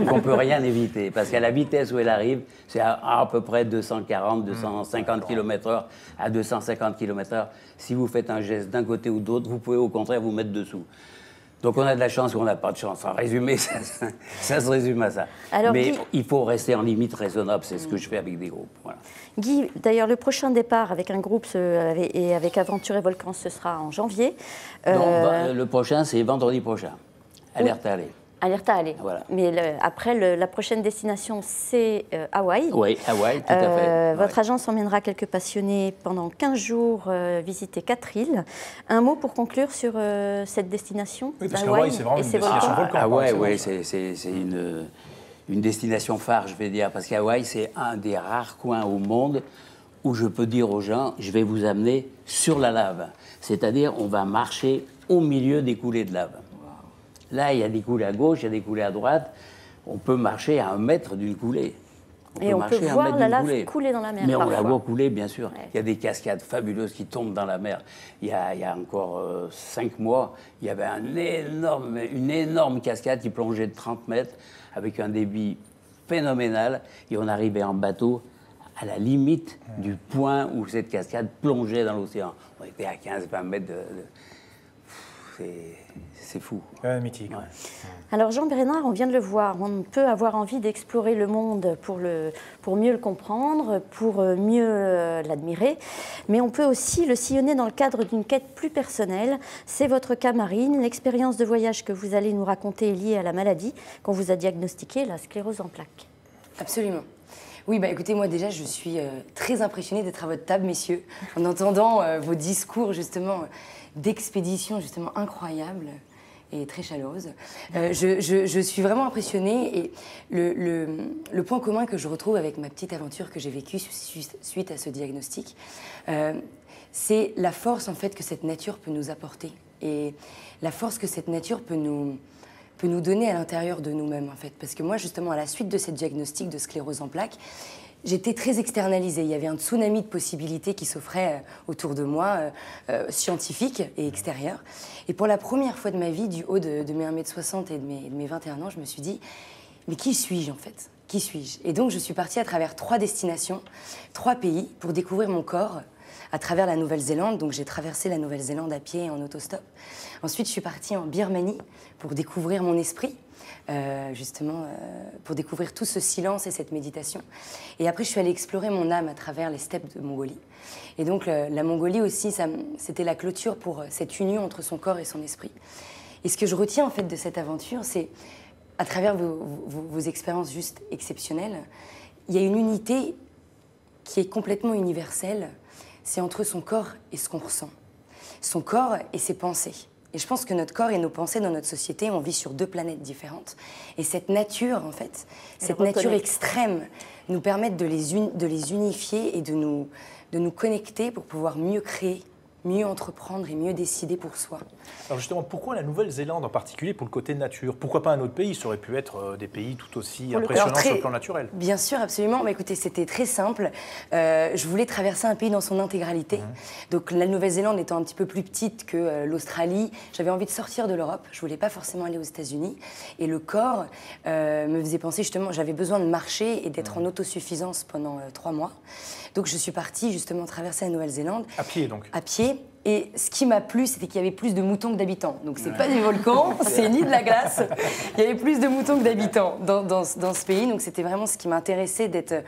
Qu'on peut rien éviter. Parce qu'à la vitesse où elle arrive, c'est à peu près 240, 250 km/h à 250 km/h. Si vous faites un geste d'un côté ou d'autre, vous pouvez au contraire vous mettre dessous. Donc on a de la chance ou on n'a pas de chance. En résumé, ça se résume à ça. Alors, mais Guy- il faut rester en limite raisonnable. C'est ce que je fais avec des groupes. Voilà. Guy, d'ailleurs, le prochain départ avec un groupe et avec Aventure et Volcan, ce sera en janvier. Donc, le prochain, c'est vendredi prochain. Alerte à aller. Alerte à aller. Voilà. Mais après, la prochaine destination, c'est Hawaï. Oui, Hawaï, tout à fait. Votre agence emmènera quelques passionnés pendant 15 jours visiter 4 îles. Un mot pour conclure sur cette destination, Oui, parce Hawaï qu'Hawaï, c'est vraiment et une ses destination volcans. volcan. Hawaï, par oui, excellence. c'est une destination phare, je vais dire, parce qu'Hawaï, c'est un des rares coins au monde où je peux dire aux gens, je vais vous amener sur la lave. C'est-à-dire, on va marcher au milieu des coulées de lave. Là, il y a des coulées à gauche, il y a des coulées à droite. On peut marcher à 1 mètre d'une coulée. Et on peut marcher à 1 voir mètre la d'une lave coulée. couler dans la mer, Mais on la parfois. voit couler, bien sûr. Ouais. Il y a des cascades fabuleuses qui tombent dans la mer. Il y a encore 5 mois, il y avait une énorme cascade qui plongeait de 30 mètres avec un débit phénoménal. Et on arrivait en bateau à la limite du point où cette cascade plongeait dans l'océan. On était à 15-20 mètres de... c'est fou. Mythique. Ouais. Alors Jean Bernard, on vient de le voir, on peut avoir envie d'explorer le monde pour mieux le comprendre, pour mieux l'admirer, mais on peut aussi le sillonner dans le cadre d'une quête plus personnelle. C'est votre cas, Marine. L'expérience de voyage que vous allez nous raconter est liée à la maladie qu'on vous a diagnostiquée, la sclérose en plaques. Absolument. Oui, bah écoutez, moi déjà, je suis très impressionnée d'être à votre table, messieurs, en entendant vos discours, justement, d'expédition, justement, incroyables et très chaleureuses. Je suis vraiment impressionnée et le point commun que je retrouve avec ma petite aventure que j'ai vécue suite à ce diagnostic, c'est la force, en fait, que cette nature peut nous apporter et la force que cette nature peut nous donner à l'intérieur de nous-mêmes, en fait. Parce que moi, justement, à la suite de ce diagnostic de sclérose en plaques, j'étais très externalisée. Il y avait un tsunami de possibilités qui s'offrait autour de moi, scientifiques et extérieures. Et pour la première fois de ma vie, du haut de mes 1,60 m et de mes 21 ans, je me suis dit, mais qui suis-je, en fait? Qui suis-je? Et donc, je suis partie à travers 3 destinations, 3 pays, pour découvrir mon corps, à travers la Nouvelle-Zélande. Donc j'ai traversé la Nouvelle-Zélande à pied en autostop. Ensuite, je suis partie en Birmanie pour découvrir mon esprit, justement, pour découvrir tout ce silence et cette méditation. Et après, je suis allée explorer mon âme à travers les steppes de Mongolie. Et donc la Mongolie aussi, c'était la clôture pour cette union entre son corps et son esprit. Et ce que je retiens en fait de cette aventure, c'est, à travers vos expériences juste exceptionnelles, il y a une unité qui est complètement universelle. C'est entre son corps et ce qu'on ressent. Son corps et ses pensées. Et je pense que notre corps et nos pensées dans notre société, on vit sur 2 planètes différentes. Et cette nature, en fait, cette nature extrême, nous permettent de les unifier et de nous connecter pour pouvoir mieux créer, mieux entreprendre et mieux décider pour soi. Alors justement, pourquoi la Nouvelle-Zélande en particulier pour le côté nature? Pourquoi pas un autre pays? Ça aurait pu être des pays tout aussi impressionnants sur le plan naturel. Bien sûr, absolument. Bah, écoutez, c'était très simple. Je voulais traverser un pays dans son intégralité. Donc la Nouvelle-Zélande étant un petit peu plus petite que l'Australie, j'avais envie de sortir de l'Europe. Je voulais pas forcément aller aux États-Unis. Et le corps me faisait penser justement, j'avais besoin de marcher et d'être en autosuffisance pendant 3 mois. Donc je suis partie justement traverser la Nouvelle-Zélande. À pied donc? À pied. Et ce qui m'a plu, c'était qu'il y avait plus de moutons que d'habitants. Donc c'est pas des volcans, c'est ni de la glace. Il y avait plus de moutons que d'habitants dans ce pays. Donc c'était vraiment ce qui m'intéressait, d'être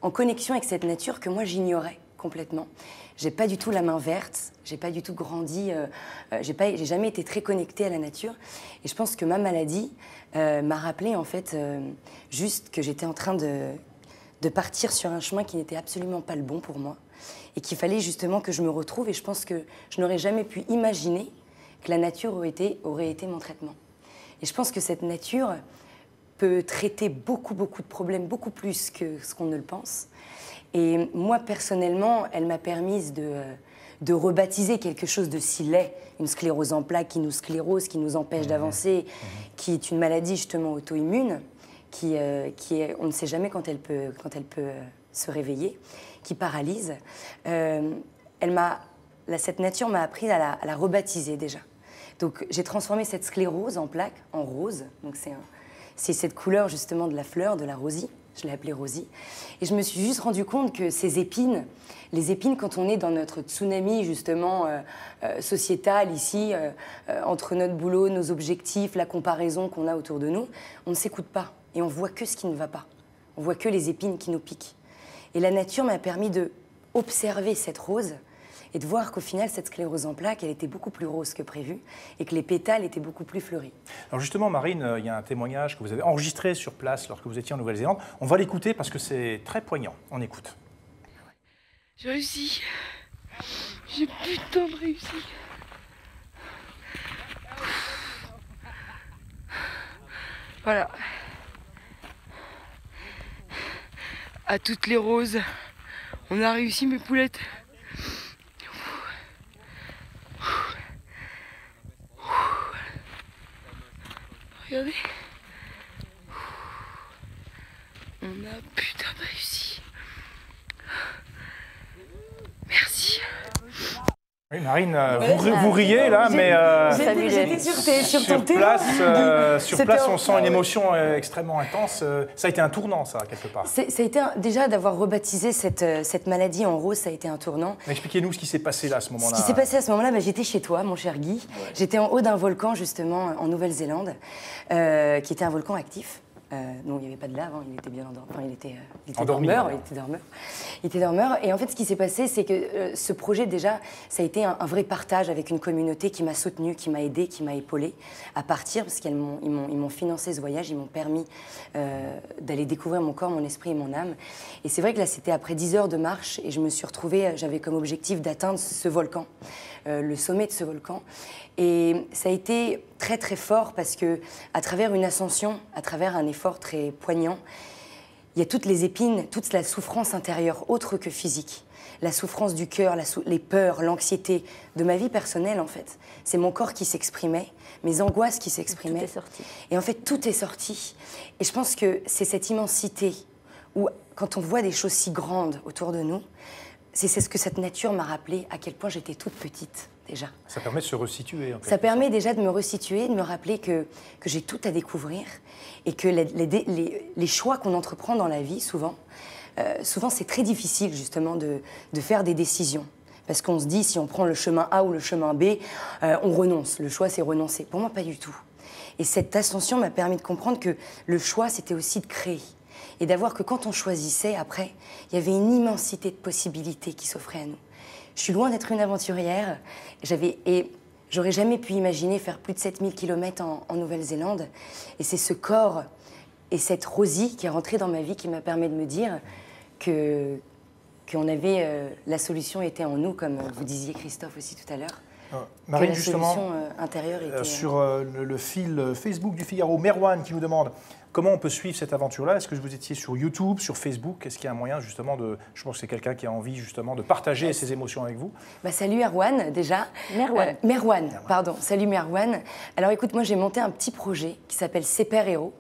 en connexion avec cette nature que moi j'ignorais complètement. J'ai pas du tout la main verte, j'ai pas du tout grandi, j'ai jamais été très connectée à la nature. Et je pense que ma maladie m'a rappelé en fait juste que j'étais en train de partir sur un chemin qui n'était absolument pas le bon pour moi. Et qu'il fallait justement que je me retrouve. Et je pense que je n'aurais jamais pu imaginer que la nature aurait été mon traitement. Et je pense que cette nature peut traiter beaucoup de problèmes, beaucoup plus que ce qu'on ne le pense. Et moi, personnellement, elle m'a permis de rebaptiser quelque chose de si laid, une sclérose en plaques qui nous sclérose, qui nous empêche d'avancer, qui est une maladie justement auto-immune, qui est, on ne sait jamais quand elle peut se réveiller, qui paralyse. Cette nature m'a appris à la rebaptiser déjà. Donc j'ai transformé cette sclérose en plaques en rose. Donc c'est cette couleur justement de la fleur, de la rosie. Je l'ai appelée rosie. Et je me suis juste rendu compte que ces épines, les épines, quand on est dans notre tsunami justement sociétal ici, entre notre boulot, nos objectifs, la comparaison qu'on a autour de nous, on ne s'écoute pas et on voit que ce qui ne va pas. On voit que les épines qui nous piquent. Et la nature m'a permis d'observer cette rose et de voir qu'au final, cette sclérose en plaques, elle était beaucoup plus rose que prévu et que les pétales étaient beaucoup plus fleuris. Alors justement, Marine, il y a un témoignage que vous avez enregistré sur place lorsque vous étiez en Nouvelle-Zélande. On va l'écouter parce que c'est très poignant. On écoute. J'ai réussi. J'ai putain de réussi. Voilà. À toutes les roses, on a réussi mes poulettes. Regardez. On a putain de réussi. Merci. Oui, Marine, vous riez là, mais sur place, on sent une émotion extrêmement intense. Ça a été un tournant, ça, quelque part. Ça a été déjà d'avoir rebaptisé cette maladie en rose, ça a été un tournant. Expliquez-nous ce qui s'est passé là, à ce moment-là. Ce qui s'est passé à ce moment-là, j'étais chez toi, mon cher Guy. Ouais. J'étais en haut d'un volcan, justement, en Nouvelle-Zélande, qui était un volcan actif. Non, il n'y avait pas de lave, hein, il était bien endormi. Enfin, il était dormeur. Il était dormeur. Et en fait, ce qui s'est passé, c'est que ce projet, déjà, ça a été un vrai partage avec une communauté qui m'a soutenue, qui m'a aidée, qui m'a épaulée à partir, parce qu'ils m'ont financé ce voyage, ils m'ont permis d'aller découvrir mon corps, mon esprit et mon âme. Et c'est vrai que là, c'était après 10 heures de marche, et je me suis retrouvée, j'avais comme objectif d'atteindre ce volcan, le sommet de ce volcan. Et ça a été très très fort parce que, à travers une ascension, à travers un effort très poignant, il y a toutes les épines, toute la souffrance intérieure, autre que physique. La souffrance du cœur, les peurs, l'anxiété de ma vie personnelle, en fait. C'est mon corps qui s'exprimait, mes angoisses qui s'exprimaient. Tout est sorti. Et en fait, tout est sorti. Et je pense que c'est cette immensité où, quand on voit des choses si grandes autour de nous, c'est ce que cette nature m'a rappelé, à quel point j'étais toute petite. Déjà. Ça permet de se resituer. Ça permet déjà de me resituer, de me rappeler que j'ai tout à découvrir et que les choix qu'on entreprend dans la vie, souvent c'est très difficile justement de faire des décisions. Parce qu'on se dit, si on prend le chemin A ou le chemin B, on renonce. Le choix, c'est renoncer. Pour moi, pas du tout. Et cette ascension m'a permis de comprendre que le choix, c'était aussi de créer. Et d'avoir que quand on choisissait, après, il y avait une immensité de possibilités qui s'offraient à nous. Je suis loin d'être une aventurière et j'aurais jamais pu imaginer faire plus de 7000 km en Nouvelle-Zélande. Et c'est ce corps et cette Rosie qui est rentrée dans ma vie qui m'a permis de me dire qu'on avait la solution était en nous, comme vous disiez Christophe aussi tout à l'heure. Marine, la justement, solution intérieure était... sur le fil Facebook du Figaro, Merwan qui nous demande comment on peut suivre cette aventure-là. Est-ce que vous étiez sur YouTube, sur Facebook? Est-ce qu'il y a un moyen justement de... Je pense que c'est quelqu'un qui a envie justement de partager ses émotions avec vous. Salut Erwan, déjà. Merwan, pardon. Salut Merwan. Alors écoute, moi j'ai monté un petit projet qui s'appelle Super Héros.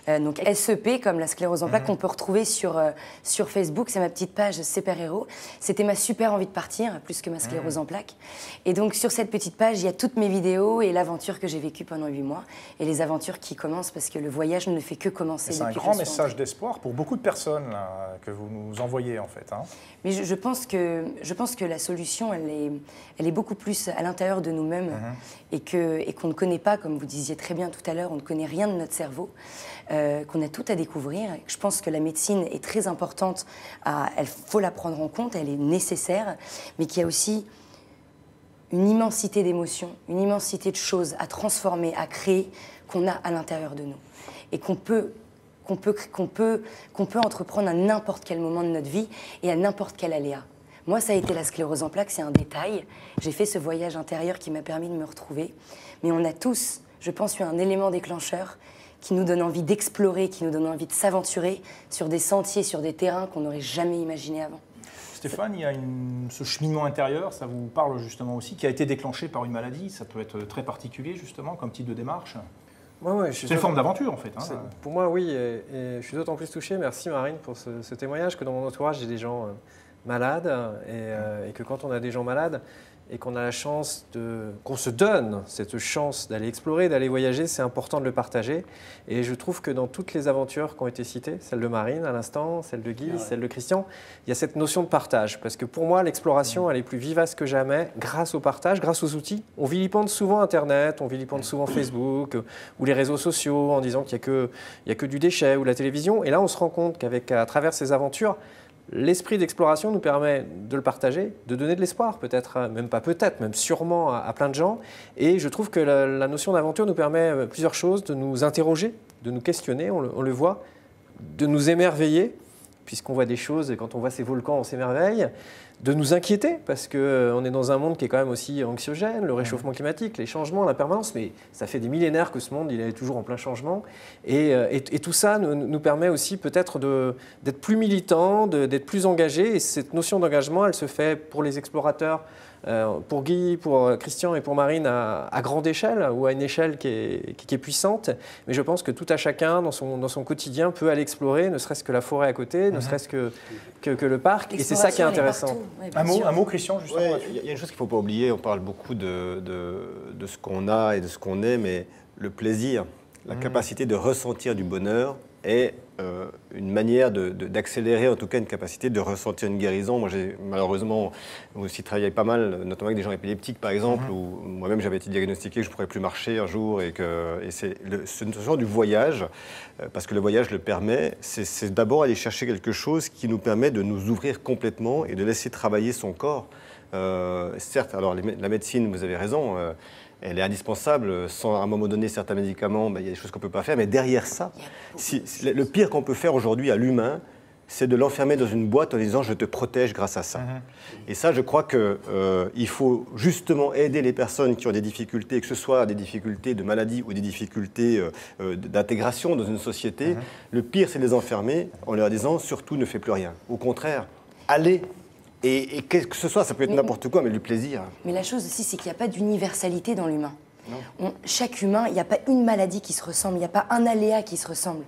Donc SEP comme la sclérose en plaques qu'on peut retrouver sur Facebook, c'est ma petite page Super Héros. C'était ma super envie de partir, plus que ma sclérose en plaques. Et donc sur cette petite page, il y a toutes mes vidéos et l'aventure que j'ai vécue pendant 8 mois et les aventures qui commencent parce que le voyage ne fait que commencer. C'est un grand message d'espoir pour beaucoup de personnes là, que vous nous envoyez en fait. Hein. Mais je pense que la solution, elle est beaucoup plus à l'intérieur de nous-mêmes et qu'on ne connaît pas, comme vous disiez très bien tout à l'heure, on ne connaît rien de notre cerveau. Qu'on a tout à découvrir. Je pense que la médecine est très importante, il faut la prendre en compte, elle est nécessaire, mais qu'il y a aussi une immensité d'émotions, une immensité de choses à transformer, à créer, qu'on a à l'intérieur de nous. Et qu'on peut entreprendre à n'importe quel moment de notre vie et à n'importe quel aléa. Moi, ça a été la sclérose en plaques, c'est un détail. J'ai fait ce voyage intérieur qui m'a permis de me retrouver. Mais on a tous, je pense, eu un élément déclencheur qui nous donne envie d'explorer, qui nous donne envie de s'aventurer sur des sentiers, sur des terrains qu'on n'aurait jamais imaginés avant. Stéphane, il y a ce cheminement intérieur, ça vous parle justement aussi, qui a été déclenché par une maladie. Ça peut être très particulier justement comme type de démarche. C'est une forme d'aventure en fait. Hein. Pour moi, oui, et je suis d'autant plus touché, merci Marine pour ce témoignage, que dans mon entourage, j'ai des gens malades et que quand on a des gens malades, et qu'on a la chance qu'on se donne cette chance d'aller explorer, d'aller voyager, c'est important de le partager. Et je trouve que dans toutes les aventures qui ont été citées, celle de Marine à l'instant, celle de Guy, celle de Christian, il y a cette notion de partage. Parce que pour moi, l'exploration, elle est plus vivace que jamais grâce au partage, grâce aux outils. On vilipende souvent Internet, on vilipende souvent Facebook ou les réseaux sociaux en disant qu'il n'y a que du déchet ou la télévision. Et là, on se rend compte qu'à travers ces aventures, l'esprit d'exploration nous permet de le partager, de donner de l'espoir, peut-être, même pas peut-être, même sûrement à plein de gens. Et je trouve que la notion d'aventure nous permet plusieurs choses, de nous interroger, de nous questionner, on le voit, de nous émerveiller, puisqu'on voit des choses, et quand on voit ces volcans, on s'émerveille, de nous inquiéter, parce qu'on est dans un monde qui est quand même aussi anxiogène, le réchauffement climatique, les changements, l'impermanence, mais ça fait des millénaires que ce monde il est toujours en plein changement. Et tout ça nous permet aussi peut-être d'être plus militants, d'être plus engagés. Et cette notion d'engagement, elle se fait pour les explorateurs pour Guy, pour Christian et pour Marine à grande échelle ou à une échelle qui est puissante. Mais je pense que tout à chacun dans son quotidien peut aller explorer, ne serait-ce que la forêt à côté, ne serait-ce que le parc. Et c'est ça qui est intéressant. Un mot, Christian, justement. Il y a une chose qu'il ne faut pas oublier, on parle beaucoup de ce qu'on a et de ce qu'on est, mais le plaisir, la capacité de ressentir du bonheur est une manière d'accélérer, en tout cas une capacité de ressentir une guérison. Moi, j'ai malheureusement aussi travaillé pas mal, notamment avec des gens épileptiques, par exemple, où moi-même j'avais été diagnostiqué que je ne pourrais plus marcher un jour, et c'est ce genre du voyage, parce que le voyage le permet, c'est d'abord aller chercher quelque chose qui nous permet de nous ouvrir complètement et de laisser travailler son corps. Certes, alors la médecine, vous avez raison, elle est indispensable. Sans à un moment donné certains médicaments, il y a des choses qu'on ne peut pas faire. Mais derrière ça, le pire qu'on peut faire aujourd'hui à l'humain, c'est de l'enfermer dans une boîte en disant « je te protège grâce à ça ». Et ça, je crois qu'il faut justement aider les personnes qui ont des difficultés, que ce soit des difficultés de maladie ou des difficultés d'intégration dans une société. Le pire, c'est de les enfermer en leur disant « surtout ne fais plus rien ». Au contraire, allez. Et quel que ce soit, ça peut être n'importe quoi, mais du plaisir. Mais la chose aussi, c'est qu'il n'y a pas d'universalité dans l'humain. Chaque humain, il n'y a pas une maladie qui se ressemble, il n'y a pas un aléa qui se ressemble.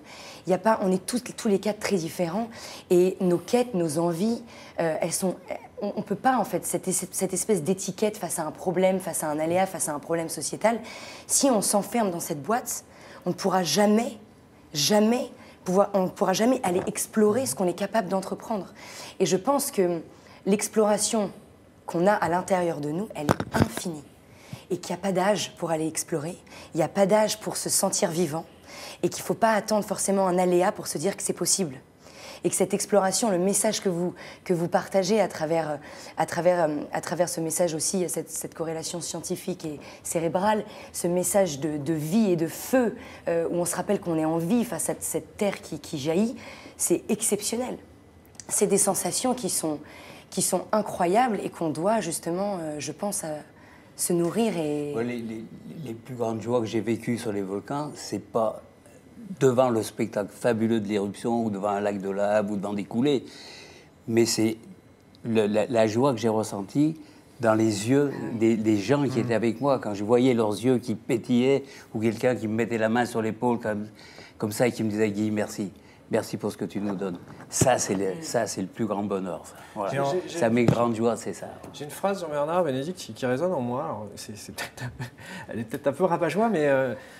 Il y a pas, on est tous les cas très différents, et nos quêtes, nos envies, on ne peut pas, en fait, cette espèce d'étiquette face à un problème, face à un aléa, face à un problème sociétal. Si on s'enferme dans cette boîte, on ne pourra jamais aller explorer ce qu'on est capable d'entreprendre. Et je pense que l'exploration qu'on a à l'intérieur de nous, elle est infinie. Et qu'il n'y a pas d'âge pour aller explorer, il n'y a pas d'âge pour se sentir vivant, et qu'il ne faut pas attendre forcément un aléa pour se dire que c'est possible. Et que cette exploration, le message que vous partagez à travers ce message aussi, cette corrélation scientifique et cérébrale, ce message de vie et de feu, où on se rappelle qu'on est en vie face à cette terre qui jaillit, c'est exceptionnel. C'est des sensations qui sont incroyables et qu'on doit justement, je pense, se nourrir. Et les plus grandes joies que j'ai vécues sur les volcans, c'est pas devant le spectacle fabuleux de l'éruption ou devant un lac de lave ou devant des coulées, mais c'est la joie que j'ai ressentie dans les yeux des gens qui étaient avec moi, quand je voyais leurs yeux qui pétillaient, ou quelqu'un qui me mettait la main sur l'épaule comme ça et qui me disait « Guy, merci. Merci pour ce que tu nous donnes. » Ça, c'est le plus grand bonheur. Ça. Voilà. Ça, mes grandes joies, c'est ça. J'ai une phrase de Jean-Bernard Bénédicte qui résonne en moi. Alors, elle est peut-être un peu rabat-joie, mais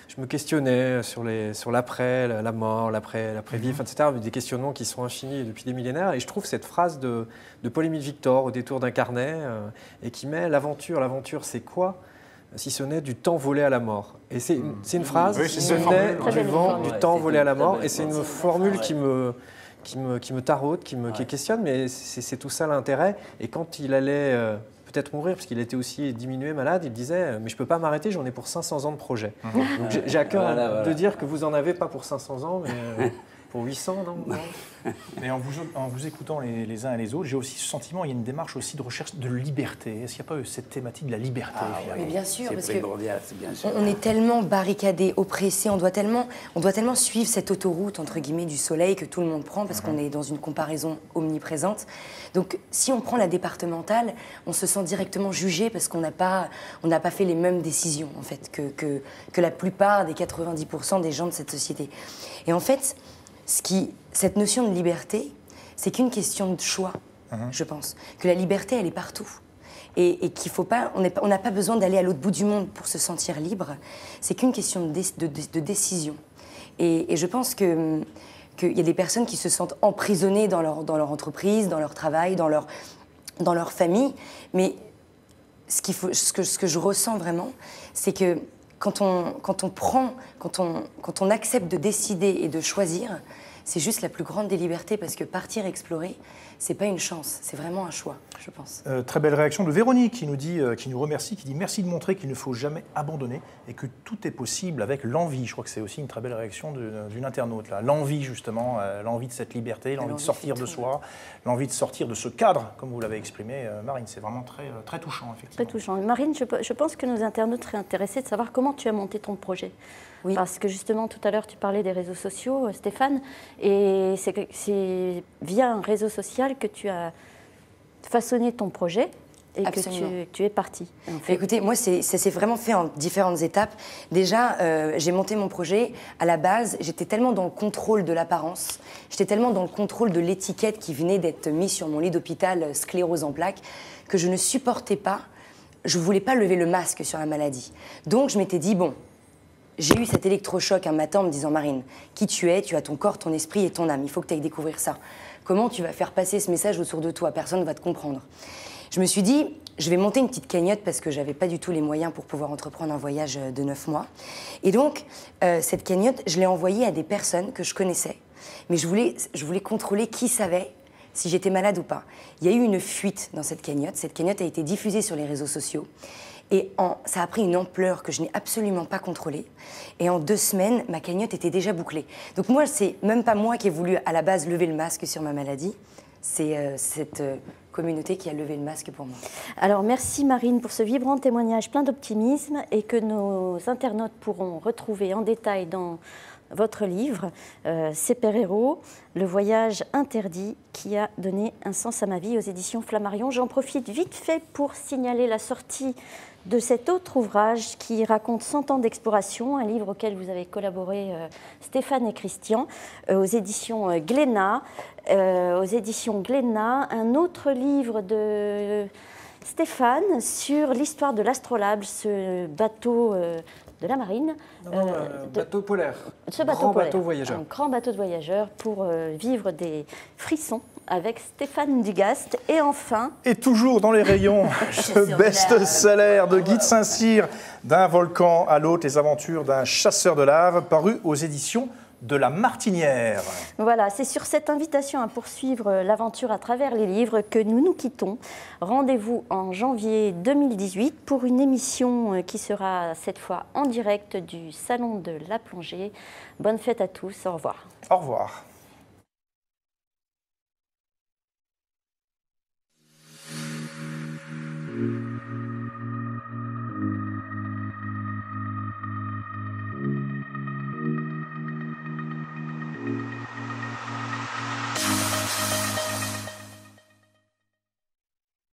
je me questionnais sur l'après, la mort, l'après-vie, etc. Des questionnements qui sont infinis depuis des millénaires. Et je trouve cette phrase de Paul-Émile Victor au détour d'un carnet et qui met l'aventure. L'aventure, c'est quoi ? Si ce n'est du temps volé à la mort. Et c'est une phrase, si ce n'est du temps volé à la mort. Et c'est une formule qui me taraude, qui questionne, mais c'est tout ça l'intérêt. Et quand il allait peut-être mourir, parce qu'il était aussi diminué, malade, il disait « mais je ne peux pas m'arrêter, j'en ai pour 500 ans de projet ». Donc j'ai à cœur de dire que vous n'en avez pas pour 500 ans, mais pour 800, non ? Mais en vous écoutant les uns et les autres, j'ai aussi ce sentiment, il y a une démarche aussi de recherche de liberté. Est-ce qu'il n'y a pas eu cette thématique de la liberté Mais bien sûr, parce que bien sûr. on est tellement barricadés, oppressés, on doit tellement suivre cette autoroute, entre guillemets, du soleil que tout le monde prend, parce qu'on est dans une comparaison omniprésente. Donc, si on prend la départementale, on se sent directement jugé parce qu'on n'a pas fait les mêmes décisions, en fait, que la plupart des 90% des gens de cette société. Et en fait, cette notion de liberté, c'est qu'une question de choix, je pense. Que la liberté, elle est partout. Et qu'il faut pas, on n'a pas besoin d'aller à l'autre bout du monde pour se sentir libre. C'est qu'une question de décision. Et je pense qu'il y a des personnes qui se sentent emprisonnées dans leur entreprise, dans leur travail, dans leur famille. Mais ce que je ressens vraiment, c'est que quand on accepte de décider et de choisir, c'est juste la plus grande des libertés, parce que partir explorer, c'est pas une chance, c'est vraiment un choix, je pense. Très belle réaction de Véronique qui nous remercie, qui dit « Merci de montrer qu'il ne faut jamais abandonner et que tout est possible avec l'envie ». Je crois que c'est aussi une très belle réaction d'une internaute. L'envie, justement, l'envie de cette liberté, l'envie de sortir de soi, l'envie de sortir de ce cadre, comme vous l'avez exprimé, Marine. C'est vraiment très, très touchant, effectivement. Très touchant. Marine, je pense que nos internautes seraient intéressés de savoir comment tu as monté ton projet. Oui. Parce que justement, tout à l'heure, tu parlais des réseaux sociaux, Stéphane, et c'est via un réseau social que tu as façonné ton projet. et que Absolument. tu es parti. En fait. Écoutez, moi, ça s'est vraiment fait en différentes étapes. Déjà, j'ai monté mon projet. À la base, j'étais tellement dans le contrôle de l'apparence, j'étais tellement dans le contrôle de l'étiquette qui venait d'être mise sur mon lit d'hôpital, sclérose en plaques, que je ne supportais pas, je ne voulais pas lever le masque sur la maladie. Donc, je m'étais dit, bon, j'ai eu cet électrochoc un matin en me disant, Marine, qui tu es, tu as ton corps, ton esprit et ton âme, il faut que tu ailles découvrir ça. Comment tu vas faire passer ce message autour de toi? Personne ne va te comprendre. Je me suis dit, je vais monter une petite cagnotte parce que je n'avais pas du tout les moyens pour pouvoir entreprendre un voyage de 9 mois. Et donc, cette cagnotte, je l'ai envoyée à des personnes que je connaissais. Mais je voulais contrôler qui savait si j'étais malade ou pas. Il y a eu une fuite dans cette cagnotte. Cette cagnotte a été diffusée sur les réseaux sociaux. Et ça a pris une ampleur que je n'ai absolument pas contrôlée. Et en 2 semaines, ma cagnotte était déjà bouclée. Donc moi, c'est même pas moi qui ai voulu à la base lever le masque sur ma maladie. C'est cette communauté qui a levé le masque pour moi. Alors merci Marine pour ce vibrant témoignage plein d'optimisme et que nos internautes pourront retrouver en détail dans votre livre, Super-héros, le voyage interdit qui a donné un sens à ma vie aux éditions Flammarion. J'en profite vite fait pour signaler la sortie de cet autre ouvrage qui raconte 100 ans d'exploration, un livre auquel vous avez collaboré Stéphane et Christian, aux éditions Glénat. Un autre livre de Stéphane sur l'histoire de l'Astrolabe, ce bateau de la marine. Bateau polaire. Ce bateau Grand polaire, bateau voyageur. Un grand bateau de voyageurs pour vivre des frissons avec Stéphane Dugast. Et enfin... Et toujours dans les rayons, ce best-seller de Guy de Saint-Cyr, d'un volcan à l'autre, les aventures d'un chasseur de lave, paru aux éditions de La Martinière. Voilà, c'est sur cette invitation à poursuivre l'aventure à travers les livres que nous nous quittons. Rendez-vous en janvier 2018 pour une émission qui sera cette fois en direct du Salon de la Plongée. Bonne fête à tous, au revoir. Au revoir.